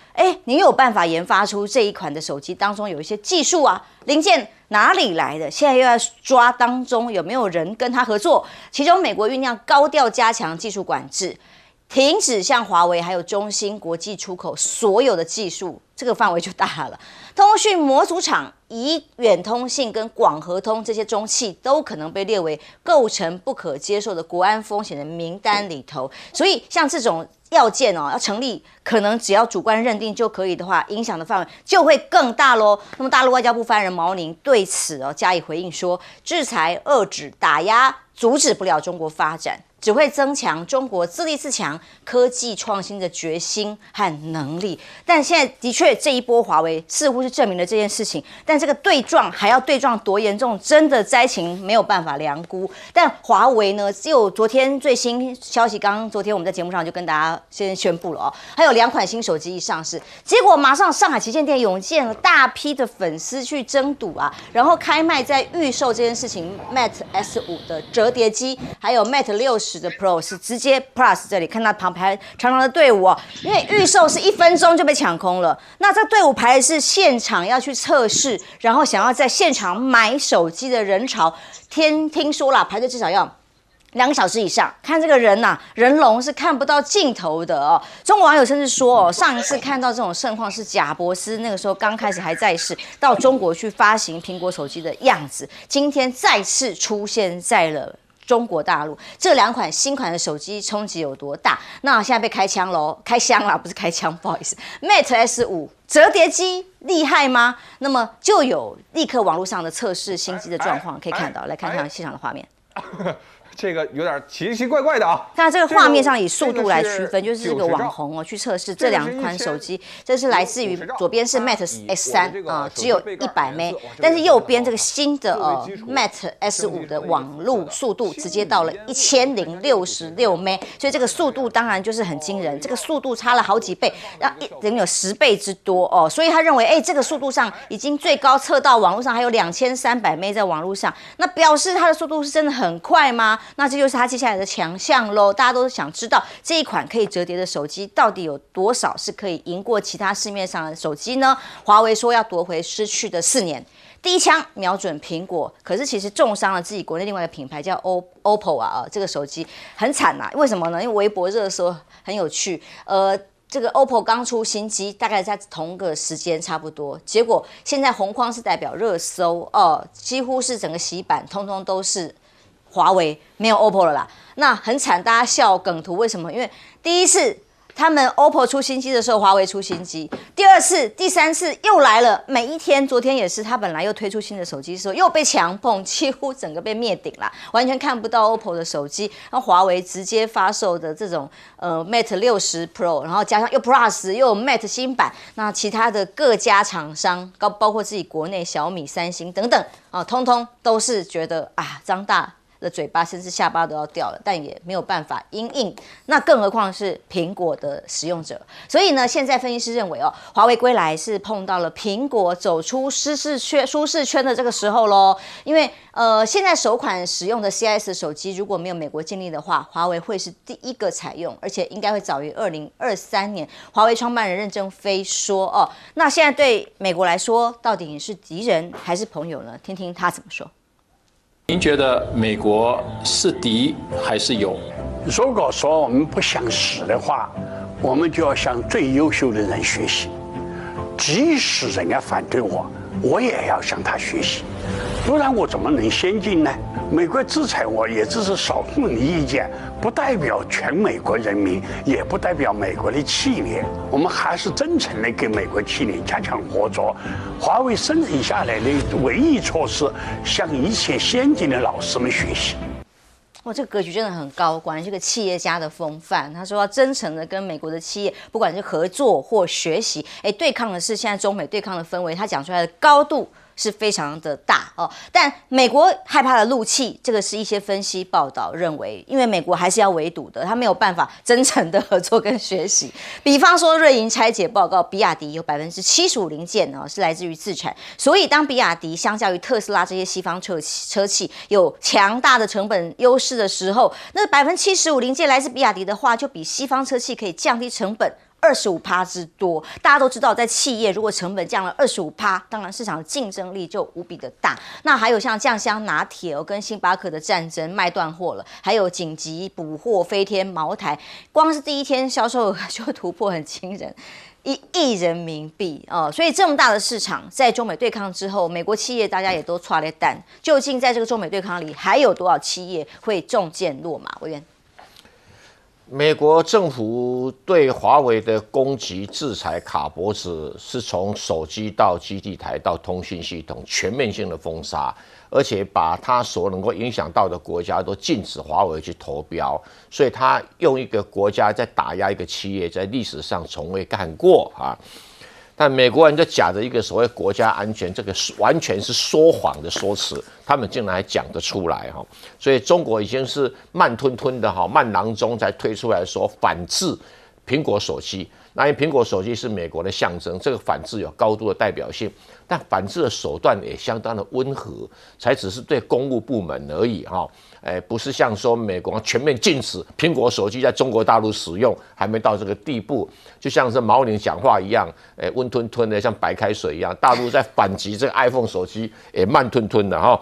你有办法研发出这一款的手机当中有一些技术啊零件哪里来的？现在又要抓当中有没有人跟他合作？其中美国酝酿高调加强技术管制，停止向华为还有中兴国际出口所有的技术，这个范围就大了。通讯模组厂、以远通信跟广和通这些中企都可能被列为构成不可接受的国安风险的名单里头。所以像这种要件要成立，可能只要主观认定就可以的话，影响的范围就会更大咯。那么大陆外交部发言人毛宁对此加以回应说，制裁、遏制、打压阻止不了中国发展，只会增强中国自立自强、科技创新的决心和能力。但现在的确这一波华为似乎是证明了这件事情，但这个对撞还要对撞多严重，真的灾情没有办法量估。但华为呢，只有昨天最新消息，昨天我们在节目上就跟大家先宣布了还有2款新手机一上市，结果马上上海旗舰店涌现了大批的粉丝去争睹啊，然后开卖在预售这件事情 ，Mate S5 的折叠机，还有 Mate 60的 Pro 是直接 Plus 这里看到旁排长长的队伍因为预售是1分钟就被抢空了。那这队伍排的是现场要去测试，然后想要在现场买手机的人潮，听说啦，排队至少要2个小时以上，看这个人人龙是看不到尽头的中国网友甚至说上一次看到这种盛况是贾伯斯那个时候刚开始还在世，到中国去发行苹果手机的样子，今天再次出现在了中国大陆。这2款新款的手机冲击有多大？那现在被开枪喽，开箱啦，不是开枪，不好意思。Mate S5 折叠机厉害吗？那么就有立刻网络上的测试新机的状况可以看到，来看看现场的画面。这个有点奇奇怪怪的看这个画面上以速度来区分，就是这个网红去测试这2款手机，这是来自于左边是 Mate S3只有100M，但是右边这个新的Mate S5的网路速度直接到了1066M，所以这个速度当然就是很惊人，这个速度差了好几倍，等于有10倍之多所以他认为这个速度上已经最高测到网络上还有2300M在网络上，那表示它的速度是真的很快吗？那这就是它接下来的强项咯。大家都想知道这一款可以折叠的手机到底有多少是可以赢过其他市面上的手机呢？华为说要夺回失去的4年，第一枪瞄准苹果，可是其实重伤了自己国内另外一个品牌叫 OPPO 这个手机很惨为什么呢？因为微博热搜很有趣，这个 OPPO 刚出新机，大概在同个时间差不多，结果现在红框是代表热搜几乎是整个洗版，通通都是华为，没有 OPPO 了啦。那很惨，大家笑梗图，为什么？因为第一次他们 OPPO 出新机的时候，华为出新机；第二次、第三次又来了，每一天，昨天也是，他本来又推出新的手机的时候，又被强碰，几乎整个被灭顶了，完全看不到 OPPO 的手机。然后华为直接发售的这种Mate 60 Pro， 然后加上又 Plus 又有 Mate 新版，那其他的各家厂商，包括自己国内小米、三星等等通通都是觉得张大的嘴巴甚至下巴都要掉了，但也没有办法因应，那更何况是苹果的使用者。所以呢，现在分析师认为华为归来是碰到了苹果走出舒适圈的这个时候咯。因为现在首款使用的 CIS 手机如果没有美国禁令的话，华为会是第一个采用，而且应该会早于2023年。华为创办人任正非说那现在对美国来说，到底是敌人还是朋友呢？听听他怎么说。您觉得美国是敌还是友？如果说我们不想死的话，我们就要向最优秀的人学习。即使人家反对我，我也要向他学习，不然我怎么能先进呢？美国制裁我也只是少数人的意见，不代表全美国人民，也不代表美国的企业。我们还是真诚地跟美国企业加强合作。华为生存下来的唯一措施，向一切先进的老师们学习。哇，这个格局真的很高，果然是个企业家的风范。他说要真诚的跟美国的企业，不管是合作或学习，对抗的是现在中美对抗的氛围，他讲出来的高度是非常的大哦。但美国害怕的怒气，这个是一些分析报道认为，因为美国还是要围堵的，他没有办法真诚的合作跟学习。比方说瑞银拆解报告，比亚迪有75%零件是来自于自产，所以当比亚迪相较于特斯拉这些西方车企有强大的成本优势的时候，那75%零件来自比亚迪的话，就比西方车企可以降低成本25%之多。大家都知道，在企业如果成本降了25%，当然市场的竞争力就无比的大。那还有像酱香拿铁跟星巴克的战争卖断货了，还有紧急补货飞天茅台，光是第一天销售就突破很惊人。1亿人民币哦，所以这么大的市场，在中美对抗之后，美国企业大家也都剉咧蛋。究竟在这个中美对抗里，还有多少企业会中箭落马？委员，美国政府对华为的攻击、制裁、卡脖子，是从手机到基地台到通讯系统全面性的封杀，而且把它所能够影响到的国家都禁止华为去投标，所以他用一个国家在打压一个企业，在历史上从未干过啊。但美国人就假着一个所谓国家安全，这个完全是说谎的说辞，他们竟然还讲得出来哈。所以中国已经是慢吞吞的哈，慢郎中才推出来说反制苹果手机。那因为苹果手机是美国的象征，这个反制有高度的代表性，但反制的手段也相当的温和，才只是对公务部门而已哈。不是像说美国全面禁止苹果手机在中国大陆使用，还没到这个地步。就像是毛宁讲话一样，温吞吞的，像白开水一样。大陆在反击这个 iPhone 手机，也慢吞吞的哈。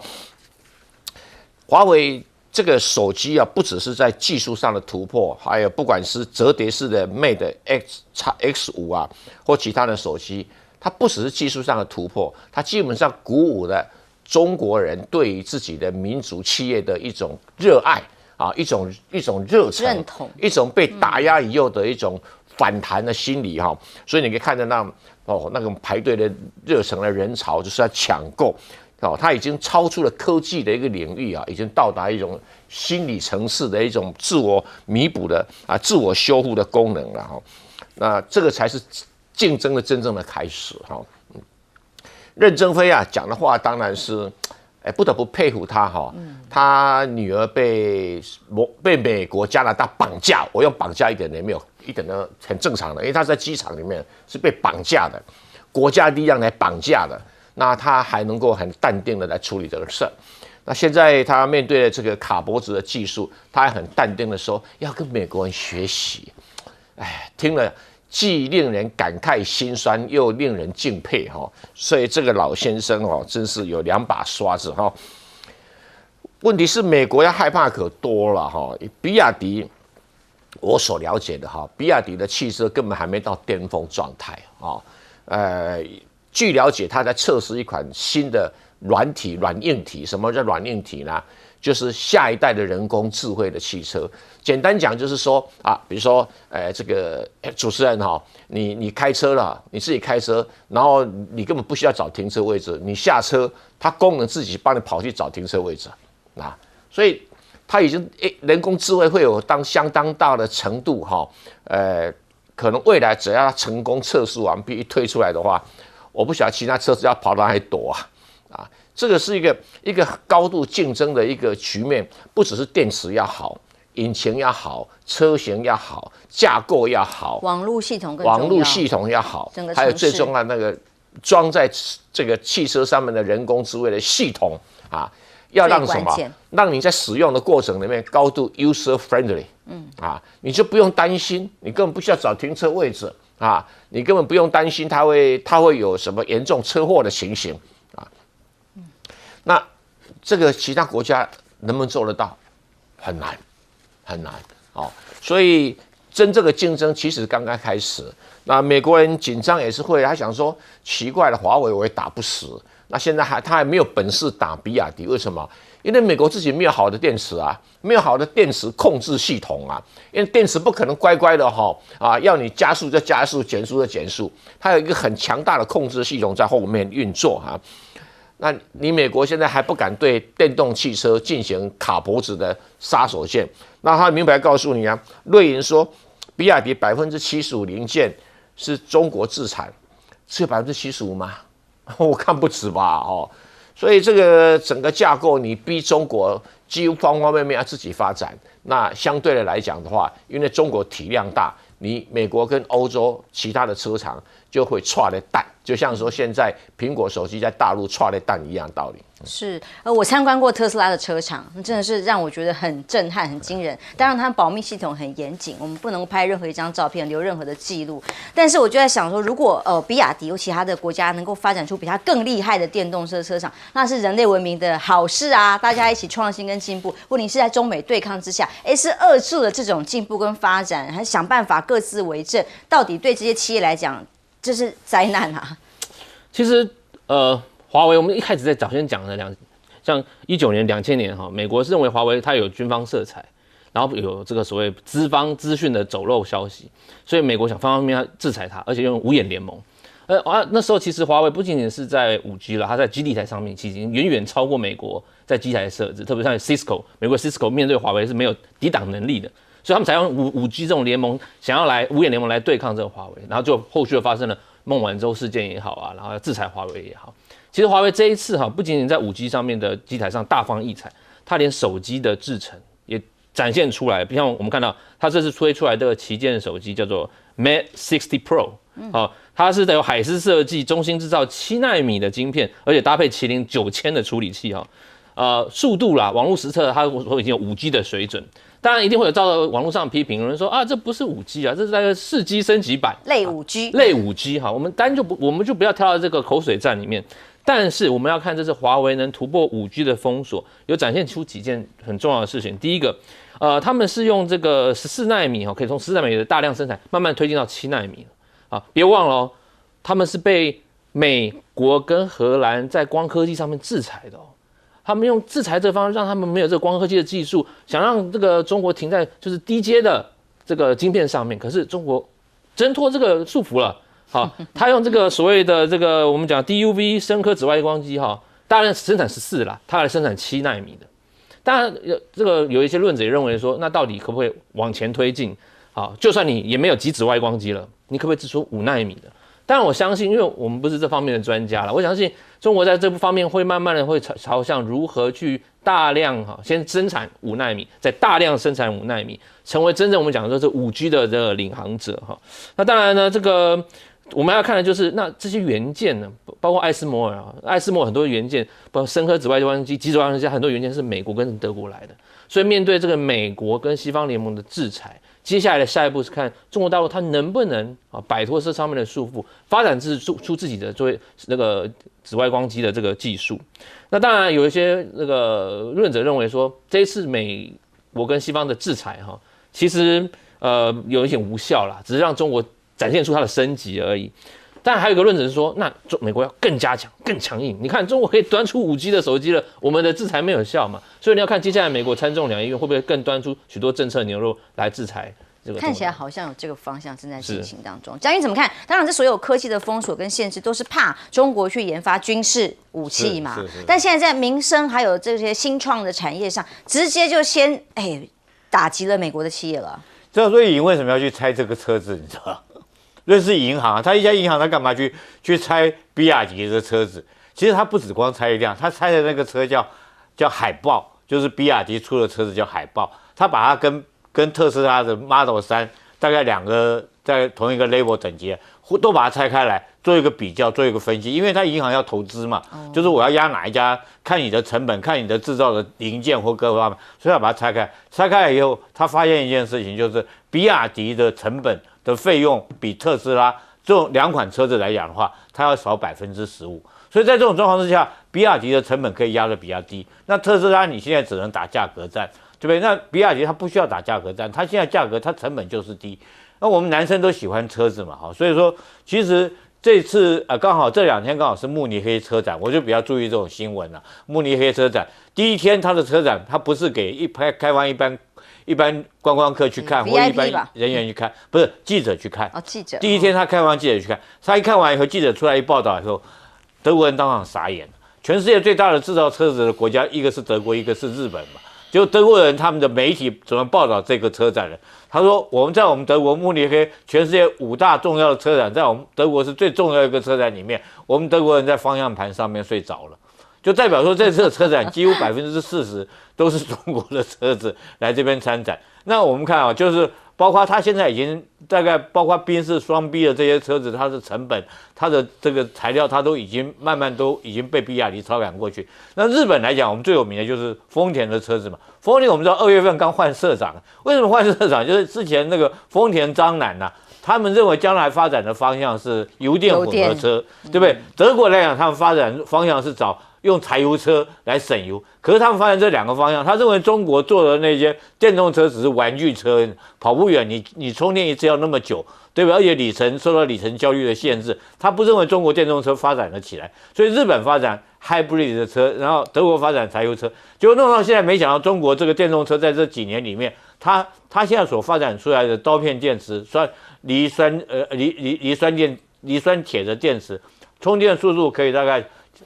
华为这个手机啊，不只是在技术上的突破，还有不管是折叠式的 Mate X5啊，或其他的手机，它不只是技术上的突破，它基本上鼓舞了中国人对于自己的民族企业的一种热爱啊，一种热忱、认同，一种被打压以后的一种反弹的心理哈。所以你可以看得到那种排队的热诚的人潮，就是要抢购。它已经超出了科技的一个领域啊，已经到达一种心理层次的一种自我弥补的自我修复的功能了哈。那这个才是竞争的真正的开始哈。任正非啊讲的话当然是，不得不佩服他哈。他女儿被美国、加拿大绑架，我用绑架一点也没有，一点都很正常的，因为他在机场里面是被绑架的，国家力量来绑架的。那他还能够很淡定的来处理这个事儿。那现在他面对了这个卡脖子的技术，他还很淡定的说要跟美国人学习。听了既令人感慨心酸，又令人敬佩哈。所以这个老先生真是有2把刷子哈。问题是美国要害怕可多了哈。比亚迪，我所了解的哈，比亚迪的汽车根本还没到巅峰状态啊。据了解，他在测试一款新的软硬体。什么叫软硬体呢？就是下一代的人工智慧的汽车。简单讲就是说比如说这个主持人哈，你开车了，你自己开车，然后你根本不需要找停车位置，你下车，它功能自己帮你跑去找停车位置所以它已经人工智慧会有相当大的程度哈，可能未来只要它成功测试完毕一推出来的话。我不晓得其他车子要跑到哪里躲这个是一个高度竞争的一个局面，不只是电池要好，引擎要好，车型要好，架构要好，网络系统要好，还有最重要那个装在这个汽车上面的人工智慧的系统要让什么？让你在使用的过程里面高度 user friendly，你就不用担心，你根本不需要找停车位置。你根本不用担心它会有什么严重车祸的情形那这个其他国家能不能做得到？很难所以真正的竞争其实刚刚开始。那美国人紧张也是会，他想说奇怪了，华为我也打不死。那现在他还没有本事打比亚迪，为什么？因为美国自己没有好的电池啊，没有好的电池控制系统啊。因为电池不可能乖乖的要你加速就加速，减速就减速，它有一个很强大的控制系统在后面运作啊。那你美国现在还不敢对电动汽车进行卡脖子的杀手锏？那他明白告诉你啊，瑞银说，比亚迪75%零件是中国自产，只有75%吗？我看不止吧，所以这个整个架构你逼中国几乎方方面面要自己发展。那相对的来讲的话，因为中国体量大，你美国跟欧洲其他的车厂就会踹了蛋，就像说现在苹果手机在大陆踹了蛋一样道理。是，我参观过特斯拉的车厂，真的是让我觉得很震撼、很惊人。当然，它保密系统很严谨，我们不能拍任何一张照片，留任何的记录。但是我就在想说，如果比亚迪有其他的国家能够发展出比它更厉害的电动车车厂，那是人类文明的好事啊！大家一起创新跟进步。问题是在中美对抗之下，是遏制了这种进步跟发展，还想办法各自为政，到底对这些企业来讲，这是灾难啊！其实华为我们一开始早先讲的像19年、2000年美国是认为华为它有军方色彩，然后有这个所谓资方资讯的走漏消息，所以美国想方方面面制裁它，而且用五眼联盟。那时候其实华为不仅仅是在5G 了，它在基地台上面其实已经远远超过美国在基台的设置，特别像 Cisco， 美国 Cisco 面对华为是没有抵挡能力的，所以他们才用5G 这种联盟，想要来五眼联盟来对抗这个华为，然后就后续又发生了孟晚舟事件也好啊，然后制裁华为也好。其实华为这一次不仅仅在5G 上面的机台上大放异彩，它连手机的制程也展现出来。比方我们看到它这次推出来的旗舰手机叫做 Mate 60 Pro，它是有海思设计、中芯制造7奈米的晶片，而且搭配麒麟9000的处理器速度啦，网络实测它已经有5G 的水准。当然一定会有照到网络上批评，有人说这不是5G啊，这是那个4G 升级版，类 5G， 类 5G 我们就不要跳到这个口水战里面。但是我们要看这次华为能突破5G 的封锁，有展现出几件很重要的事情。第一个，他们是用这个14奈米可以从14奈米的大量生产慢慢推进到7奈米别忘了他们是被美国跟荷兰在光科技上面制裁的他们用制裁这方式让他们没有这个光科技的技术，想让这个中国停在就是低阶的这个晶片上面，可是中国挣脱这个束缚了。他用这个所谓的这个我们讲 DUV 深刻紫外光机大量生产14啦，它来生产7奈米的。当然这个有一些论者也认为说，那到底可不可以往前推进？就算你也没有极紫外光机了，你可不可以制出5奈米的？当然我相信，因为我们不是这方面的专家了，我相信中国在这部方面会慢慢的会朝向如何去大量先生产5奈米，再大量生产5奈米，成为真正我们讲的说是5G 的这个领航者那当然呢，这个我们要看的就是那这些元件呢，包括艾斯摩尔很多元件，包括深刻紫外光机、极紫外光机，很多元件是美国跟德国来的，所以面对这个美国跟西方联盟的制裁，接下来的下一步是看中国大陆它能不能摆脱这上面的束缚，发展出自己的作为那个紫外光机的这个技术。那当然有一些那个论者认为说，这一次美国跟西方的制裁其实有一点无效啦，只是让中国展现出它的升级而已。但还有一个论者是说，那美国要更加强、更强硬。你看中国可以端出5G 的手机了，我们的制裁没有效嘛？所以你要看接下来美国参众两议院会不会更端出许多政策牛肉来制裁这个。看起来好像有这个方向正在进行当中。嘉云怎么看？当然，这所有科技的封锁跟限制都是怕中国去研发军事武器嘛。但现在在民生还有这些新创的产业上，直接就先打击了美国的企业了。知道瑞银为什么要去拆这个车子？你知道？瑞士银行，他一家银行，他干嘛去拆比亚迪的车子？其实他不止光拆一辆，他拆的那个车叫海豹，就是比亚迪出的车子叫海豹。他把它跟特斯拉的 Model 3大概2个在同一个 level 等级，都把它拆开来做一个比较，做一个分析。因为他银行要投资嘛，就是我要压哪一家，看你的成本，看你的制造的零件或各方面，所以要把它拆开。拆开了以后，他发现一件事情，就是比亚迪的成本的费用比特斯拉这种2款车子来讲的话，它要少15%。所以在这种状况之下，比亚迪的成本可以压得比较低。那特斯拉你现在只能打价格战，对不对？那比亚迪它不需要打价格战，它现在价格它成本就是低。那我们男生都喜欢车子嘛，所以说其实这次刚好这2天刚好是慕尼黑车展，我就比较注意这种新闻了。慕尼黑车展第一天它的车展，它不是给开放一般观光客去看，或一般人员去看，不是记者去看。记者。第一天他开放记者去看，他一看完以后，记者出来一报道以后，德国人当场傻眼了。全世界最大的制造车子的国家，一个是德国，一个是日本嘛。就德国人他们的媒体怎么报道这个车展的？他说我们在我们德国慕尼黑全世界5大重要的车展，在我们德国是最重要的一个车展里面，我们德国人在方向盘上面睡着了。就代表说，这次的车展几乎40%都是中国的车子来这边参展。那我们看啊，就是包括它现在已经大概包括宾士双 B 的这些车子，它的成本、它的这个材料，它都已经慢慢都已经被比亚迪超赶过去。那日本来讲，我们最有名的就是丰田的车子嘛。丰田我们知道2月份刚换社长，为什么换社长？就是之前那个丰田章男呐。他们认为将来发展的方向是油电混合车，对不对？德国来讲，他们发展方向是找用柴油车来省油，可是他们发现这2个方向，他认为中国做的那些电动车只是玩具车，跑不远，你充电一次要那么久，对吧？而且受到里程焦虑的限制，他不认为中国电动车发展得起来，所以日本发展 hybrid 的车，然后德国发展柴油车，结果弄到现在，没想到中国这个电动车在这几年里面，它现在所发展出来的刀片电池，离酸铁的电池，充电速度可以大概，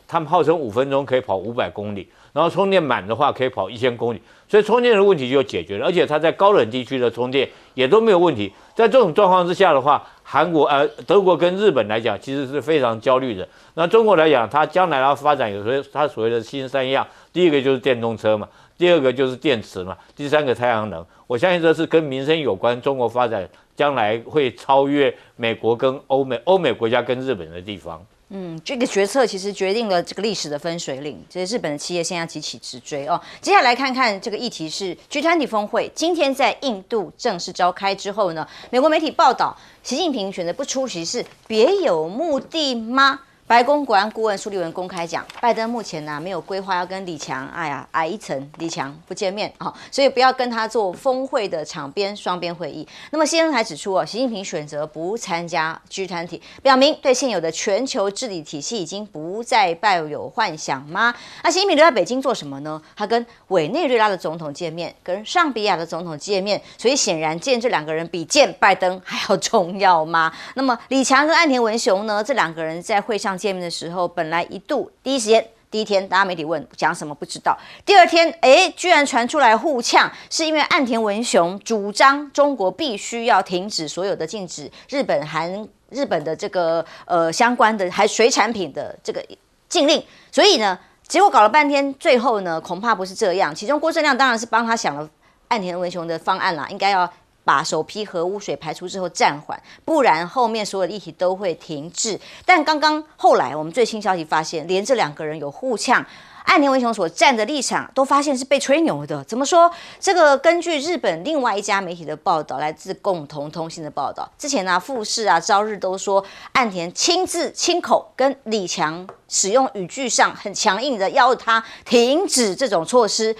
他们号称5分钟可以跑500公里，然后充电满的话可以跑1000公里，所以充电的问题就解决了，而且它在高冷地区的充电也都没有问题。在这种状况之下的话，德国跟日本来讲其实是非常焦虑的。那中国来讲，它将来要发展它所谓的新3样，第一个就是电动车嘛，第2个就是电池嘛，第3个太阳能。我相信这是跟民生有关，中国发展将来会超越美国跟欧美国家跟日本的地方。这个决策其实决定了这个历史的分水岭，这些日本的企业现在急起直追哦。接下来看看这个议题是 G20 峰会，今天在印度正式召开之后呢，美国媒体报道，习近平选择不出席是别有目的吗？白宫国安顾问苏利文公开讲，拜登目前没有规划要跟李强，矮一层李强不见面所以不要跟他做峰会的场边双边会议。那么 CNN 还指出习近平选择不参加 G20， 表明对现有的全球治理体系已经不再抱有幻想吗？那习近平留在北京做什么呢？他跟委内瑞拉的总统见面，跟尚比亚的总统见面，所以显然见这2个人比见拜登还要重要吗？那么李强跟岸田文雄呢？这2个人在会上见面的时候，本来一度第一时间第一天，大家媒体问讲什么不知道。第2天，居然传出来互呛，是因为岸田文雄主张中国必须要停止所有的禁止日本的这个相关的水产品的这个禁令，所以呢，结果搞了半天，最后呢恐怕不是这样。其中郭正亮当然是帮他想了岸田文雄的方案啦，应该要把首批核污水排出之后暂缓，不然后面所有的议题都会停滞。但后来我们最新消息发现，连这2个人有互呛，岸田文雄所站的立场都发现是被吹牛的。怎么说？这个根据日本另外一家媒体的报道，来自共同通信的报道，之前富士朝日都说岸田亲口跟李强使用语句上很强硬的要他停止这种措施，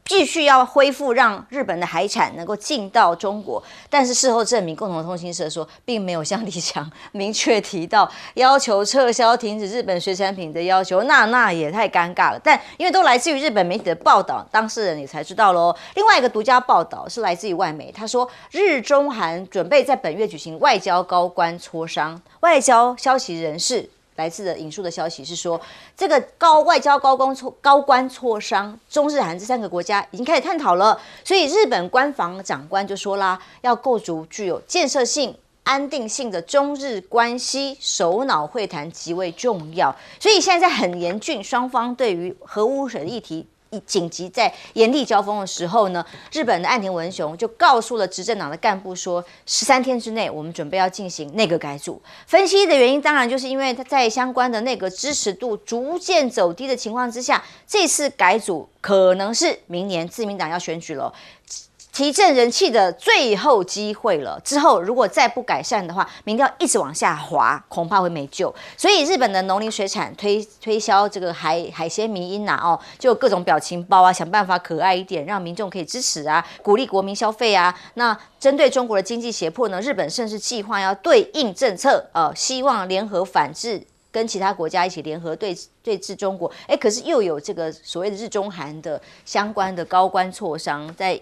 继续要恢复让日本的海产能够进到中国。但是事后证明，共同通信社说并没有像李强明确提到要求撤销停止日本水产品的要求，那也太尴尬了。但因为都来自于日本媒体的报道，当事人也才知道咯。另外一个独家报道是来自于外媒，他说日中韩准备在本月举行外交高官磋商。外交消息人士来自的引述的消息是说，这个外交高官磋商，中日韩这3个国家已经开始探讨了。所以日本官房长官就说啦，要构筑具有建设性、安定性的中日关系首脑会谈极为重要。所以现在很严峻，双方对于核污水的议题紧急在严厉交锋的时候呢，日本的岸田文雄就告诉了执政党的干部说，13天之内我们准备要进行内阁改组。分析的原因当然就是因为他在相关的内阁支持度逐渐走低的情况之下，这次改组可能是明年自民党要选举了。提振人气的最后机会了。之后如果再不改善的话，民调一直往下滑，恐怕会没救。所以日本的农林水产推销这个海鲜迷因啊，就有各种表情包啊，想办法可爱一点，让民众可以支持啊，鼓励国民消费啊。那针对中国的经济胁迫呢，日本甚至计划要对应政策，希望联合反制。跟其他国家一起联合对峙中国，可是又有这个所谓的日中韩的相关的高官磋商，在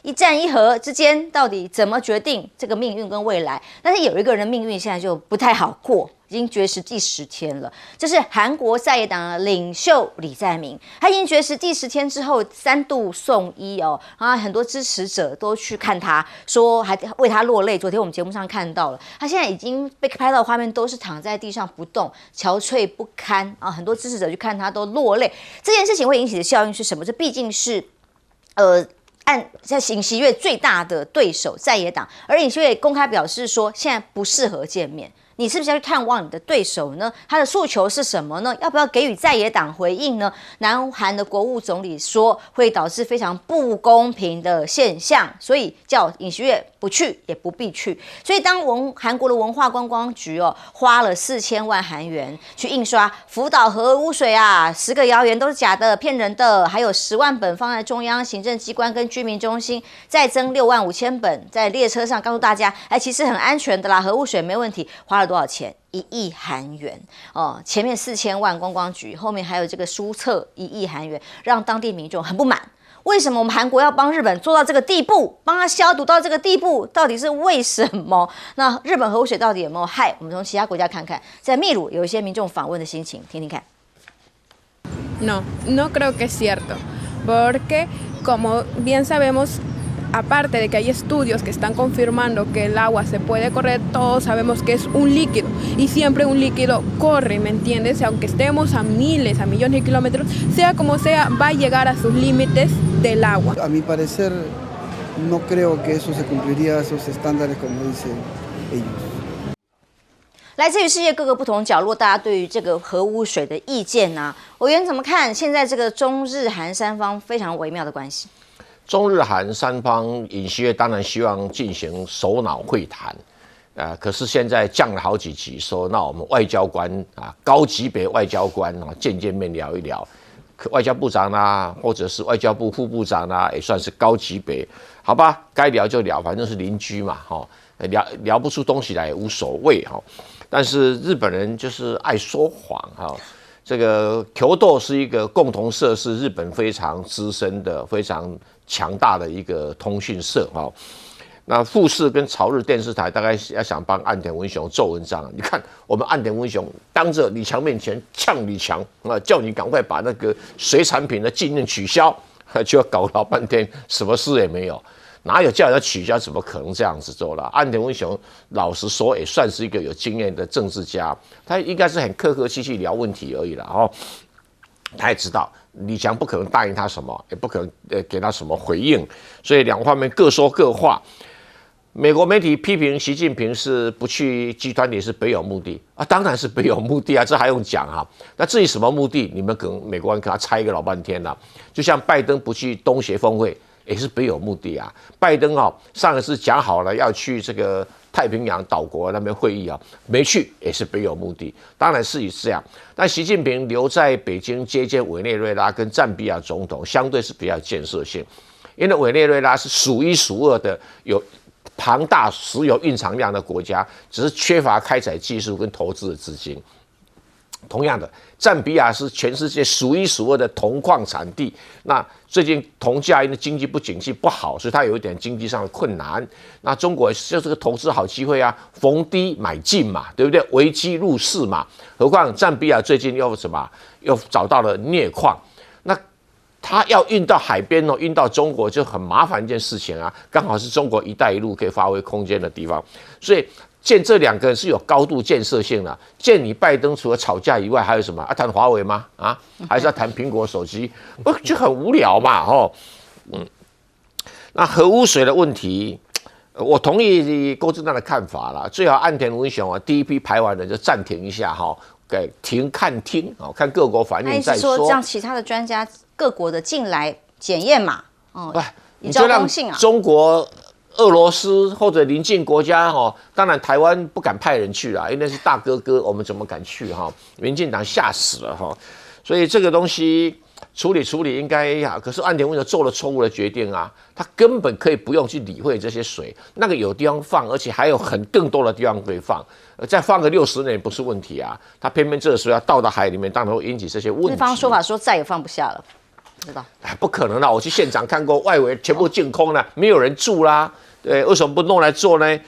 一战一和之间，到底怎么决定这个命运跟未来？但是有一个人的命运现在就不太好过，已经绝食第10天了。这是韩国在野党的领袖李在明，他已经绝食第10天之后3度送医很多支持者都去看他，说还为他落泪。昨天我们节目上看到了，他现在已经被拍到的画面都是躺在地上不动，憔悴不堪啊！很多支持者去看他都落泪。这件事情会引起的效应是什么？这毕竟是在尹锡悦最大的对手在野党，而尹锡悦公开表示说，现在不适合见面。你是不是要去探望你的对手呢？他的诉求是什么呢？要不要给予在野党回应呢？南韩的国务总理说会导致非常不公平的现象，所以叫尹锡悦不去也不必去。所以当韩国的文化观光局花了4000万韩元去印刷福岛核污水10个谣言都是假的、骗人的，还有10万本放在中央行政机关跟居民中心，再增65000本在列车上，告诉大家，其实很安全的啦，核污水没问题。花了多少钱？1亿韩元前面4000万观光局，后面还有这个书册1亿韩元，让当地民众很不满。为什么我们韩国要帮日本做到这个地步，帮他消毒到这个地步？到底是为什么？那日本核污水到底有没有害？我们从其他国家看看，在秘鲁有一些民众访问的心情，听听看。No creo que es cierto, porque como bien sabemos.Aparte de que hay estudios que están confirmando que el agua se puede correr, todos sabemos que es un líquido y siempre un líquido corre, ¿me entiendes? Aunque estemos a miles, a millones de kilómetros, sea como sea, va a llegar a sus límites del agua. A mi parecer, no creo que eso se cumpliría esos estándares como dicen ellos.来自于世界各个不同角落，大家对于这个核污水的意见委员怎么看？现在这个中日韩三方非常微妙的关系。中日韩三方，尹锡悦当然希望进行首脑会谈，可是现在降了好几级，说那我们外交官高级别外交官见面聊一聊，外交部长或者是外交部副部长也算是高级别，好吧，该聊就聊，反正是邻居嘛，聊不出东西来也无所谓但是日本人就是爱说谎这个球斗是一个共同社，是日本非常资深的、非常强大的一个通讯社那富士跟朝日电视台大概要想帮岸田文雄做文章，你看我们岸田文雄当着李强面前呛李强叫你赶快把那个水产品的禁令取消，就要搞老半天，什么事也没有。哪有叫人家取消？怎么可能这样子做了？岸田文雄老实说也算是一个有经验的政治家，他应该是很客客气气聊问题而已啦他也知道李强不可能答应他什么，也不可能给他什么回应，所以两方面各说各话。美国媒体批评习近平是不去集团里是别有目的当然是别有目的这还用讲那至于什么目的，你们可能美国人给他猜一个老半天了。就像拜登不去东协峰会。也是别有目的拜登上一次讲好了要去这个太平洋岛国那边会议没去，也是别有目的。当然是这样，但习近平留在北京接见委内瑞拉跟赞比亚总统，相对是比较建设性，因为委内瑞拉是数1数2的有庞大石油蕴藏量的国家，只是缺乏开采技术跟投资的资金。同样的，赞比亚是全世界数1数2的铜矿产地。那最近铜价因为经济不景气不好，所以它有一点经济上的困难。那中国就是个投资好机会逢低买进嘛，对不对？危机入市嘛。何况赞比亚最近又找到了镍矿，那它要运到海边运到中国就很麻烦一件事情刚好是中国“一带一路”可以发挥空间的地方，所以。见这两个人是有高度建设性的。见你拜登除了吵架以外，还有什么？谈华为吗？还是要谈苹果手机？就很无聊嘛，那核污水的问题，我同意郭正亮的看法啦。最好岸田文雄第一批排完了就暂停一下给停看听看各国反应再说。说让其他的专家各国的进来检验嘛。以招公信啊。中国、俄罗斯或者邻近国家当然台湾不敢派人去啊，因为是大哥哥，我们怎么敢去民进党吓死了所以这个东西处理应该呀。可是岸田文雄做了错误的决定啊，他根本可以不用去理会这些水，那个有地方放，而且还有更多的地方可以放，再放个60年不是问题啊。他偏偏这个时候要倒到海里面，当然会引起这些问题。日方说法说再也放不下了，不知道？不可能啦！我去现场看过，外围全部净空了，没有人住啦。对，为什么不弄来做呢？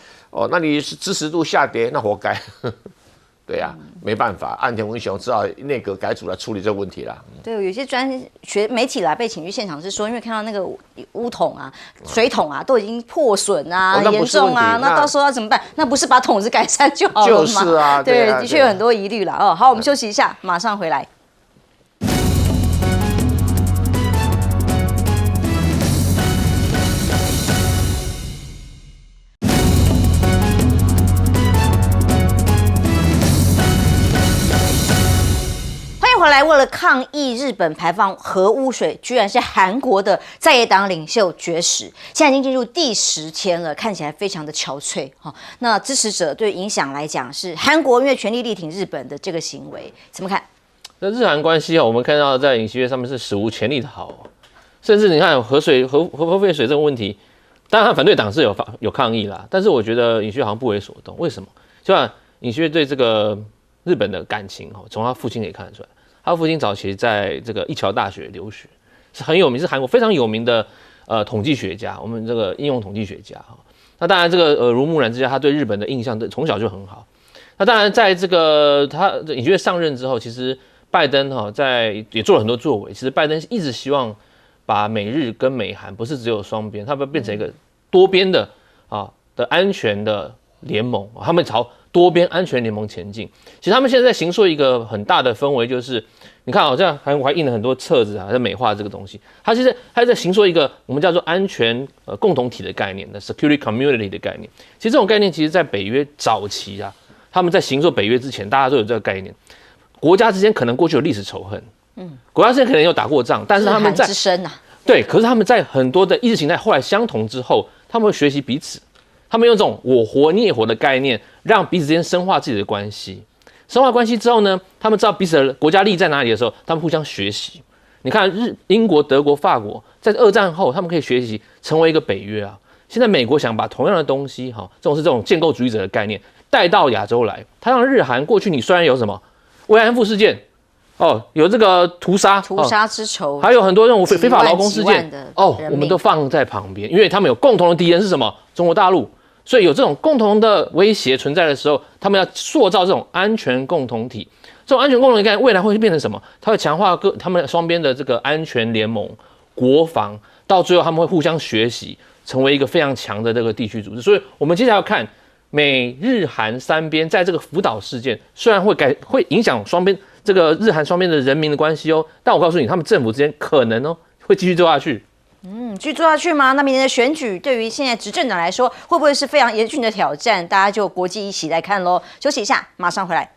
那你是支持度下跌，那活该。对啊，没办法，岸田文雄只好内阁改组来处理这个问题啦。对，有些学媒体被请去现场是说，因为看到那个污桶啊、水桶啊都已经破损啊、很严重啊，那到时候要怎么办？那不是把桶子改善就好了吗？就是啊，对，的确有很多疑虑了。好，我们休息一下，马上回来。回来，为了抗议日本排放核污水，居然是韩国的在野党领袖绝食，现在已经进入第10天了，看起来非常的憔悴。那支持者对影响来讲是韩国因为全力力挺日本的这个行为，怎么看？那日韩关系我们看到在尹锡悦上面是史无前例的好，甚至你看核废水这个问题，当然反对党是有抗议啦，但是我觉得尹锡悦好像不为所动，为什么？就像尹锡悦对这个日本的感情从他父亲可以看得出来。他父亲早期在这个一桥大学留学，是很有名，是韩国非常有名的统计学家，我们这个应用统计学家那当然这个耳濡目染之下，他对日本的印象从小就很好。那当然在这个他尹锡悦上任之后，其实拜登也做了很多作为。其实拜登一直希望把美日跟美韩不是只有双边，他们变成一个多边的安全的联盟，他们朝多边安全联盟前进。其实他们现在在形塑一个很大的氛围，就是你看这样韩国还印了很多册子在美化这个东西。它其实还在形塑一个我们叫做安全共同体的概念的 security community 的概念。其实这种概念，其实在北约早期他们在形塑北约之前，大家都有这个概念。国家之间可能过去有历史仇恨，国家之间可能有打过仗，但是他们在之深对，可是他们在很多的意识形态后来相同之后，他们会学习彼此。他们用这种我活你也活的概念，让彼此之间深化自己的关系。深化关系之后呢，他们知道彼此的国家利益在哪里的时候，他们互相学习。你看英国、德国、法国在2战后，他们可以学习成为一个北约啊。现在美国想把同样的东西，这种建构主义者的概念带到亚洲来。他让日韩过去你虽然有什么慰安妇事件，有这个屠杀之仇，还有很多这种非法劳工事件，我们都放在旁边，因为他们有共同的敌人是什么？中国大陆。所以有这种共同的威胁存在的时候，他们要塑造这种安全共同体。这种安全共同体概念未来会变成什么？它会强化他们双边的这个安全联盟、国防，到最后他们会互相学习，成为一个非常强的这个地区组织。所以我们接下来要看美日韩3边在这个福岛事件，虽然会影响双边这个日韩双边的人民的关系但我告诉你，他们政府之间可能会继续做下去。继续做下去吗？那明年的选举对于现在执政党来说，会不会是非常严峻的挑战？大家就国际一起来看咯。休息一下，马上回来。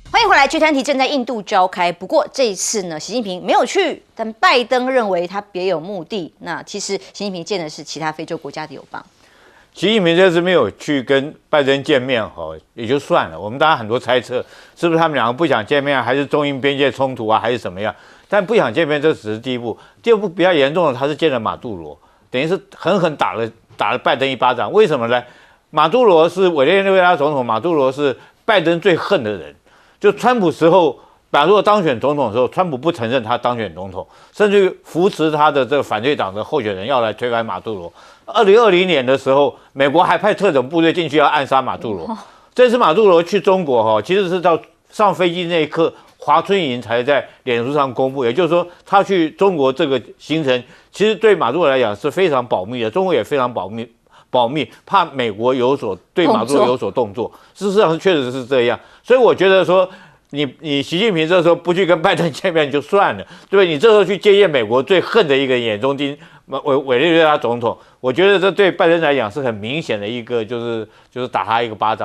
欢迎回来，G20正在印度召开，不过这一次呢，习近平没有去，但拜登认为他别有目的。那其实习近平见的是其他非洲国家的友邦。习近平这次没有去跟拜登见面，也就算了。我们大家很多猜测，是不是他们两个不想见面，还是中印边界冲突还是怎么样？但不想见面，这只是第一步。第二步比较严重的，他是见了马杜罗，等于是狠狠打了拜登一巴掌。为什么呢？马杜罗是委内瑞拉总统，马杜罗是拜登最恨的人。就川普时候，马杜罗当选总统的时候，川普不承认他当选总统，甚至于扶持他的这个反对党的候选人要来推翻马杜罗。2020年的时候，美国还派特种部队进去要暗杀马杜罗。这次马杜罗去中国其实是到上飞机那一刻，华春莹才在脸书上公布，也就是说，他去中国这个行程，其实对马杜罗来讲是非常保密的，中国也非常保密，怕美国对马杜罗有所动作。事实上确实是这样，所以我觉得说，你习近平这时候不去跟拜登见面就算了，对不对？你这时候去接见美国最恨的一个眼中钉委内瑞拉总统，我觉得这对拜登来讲是很明显的一个，就是打他一个巴掌。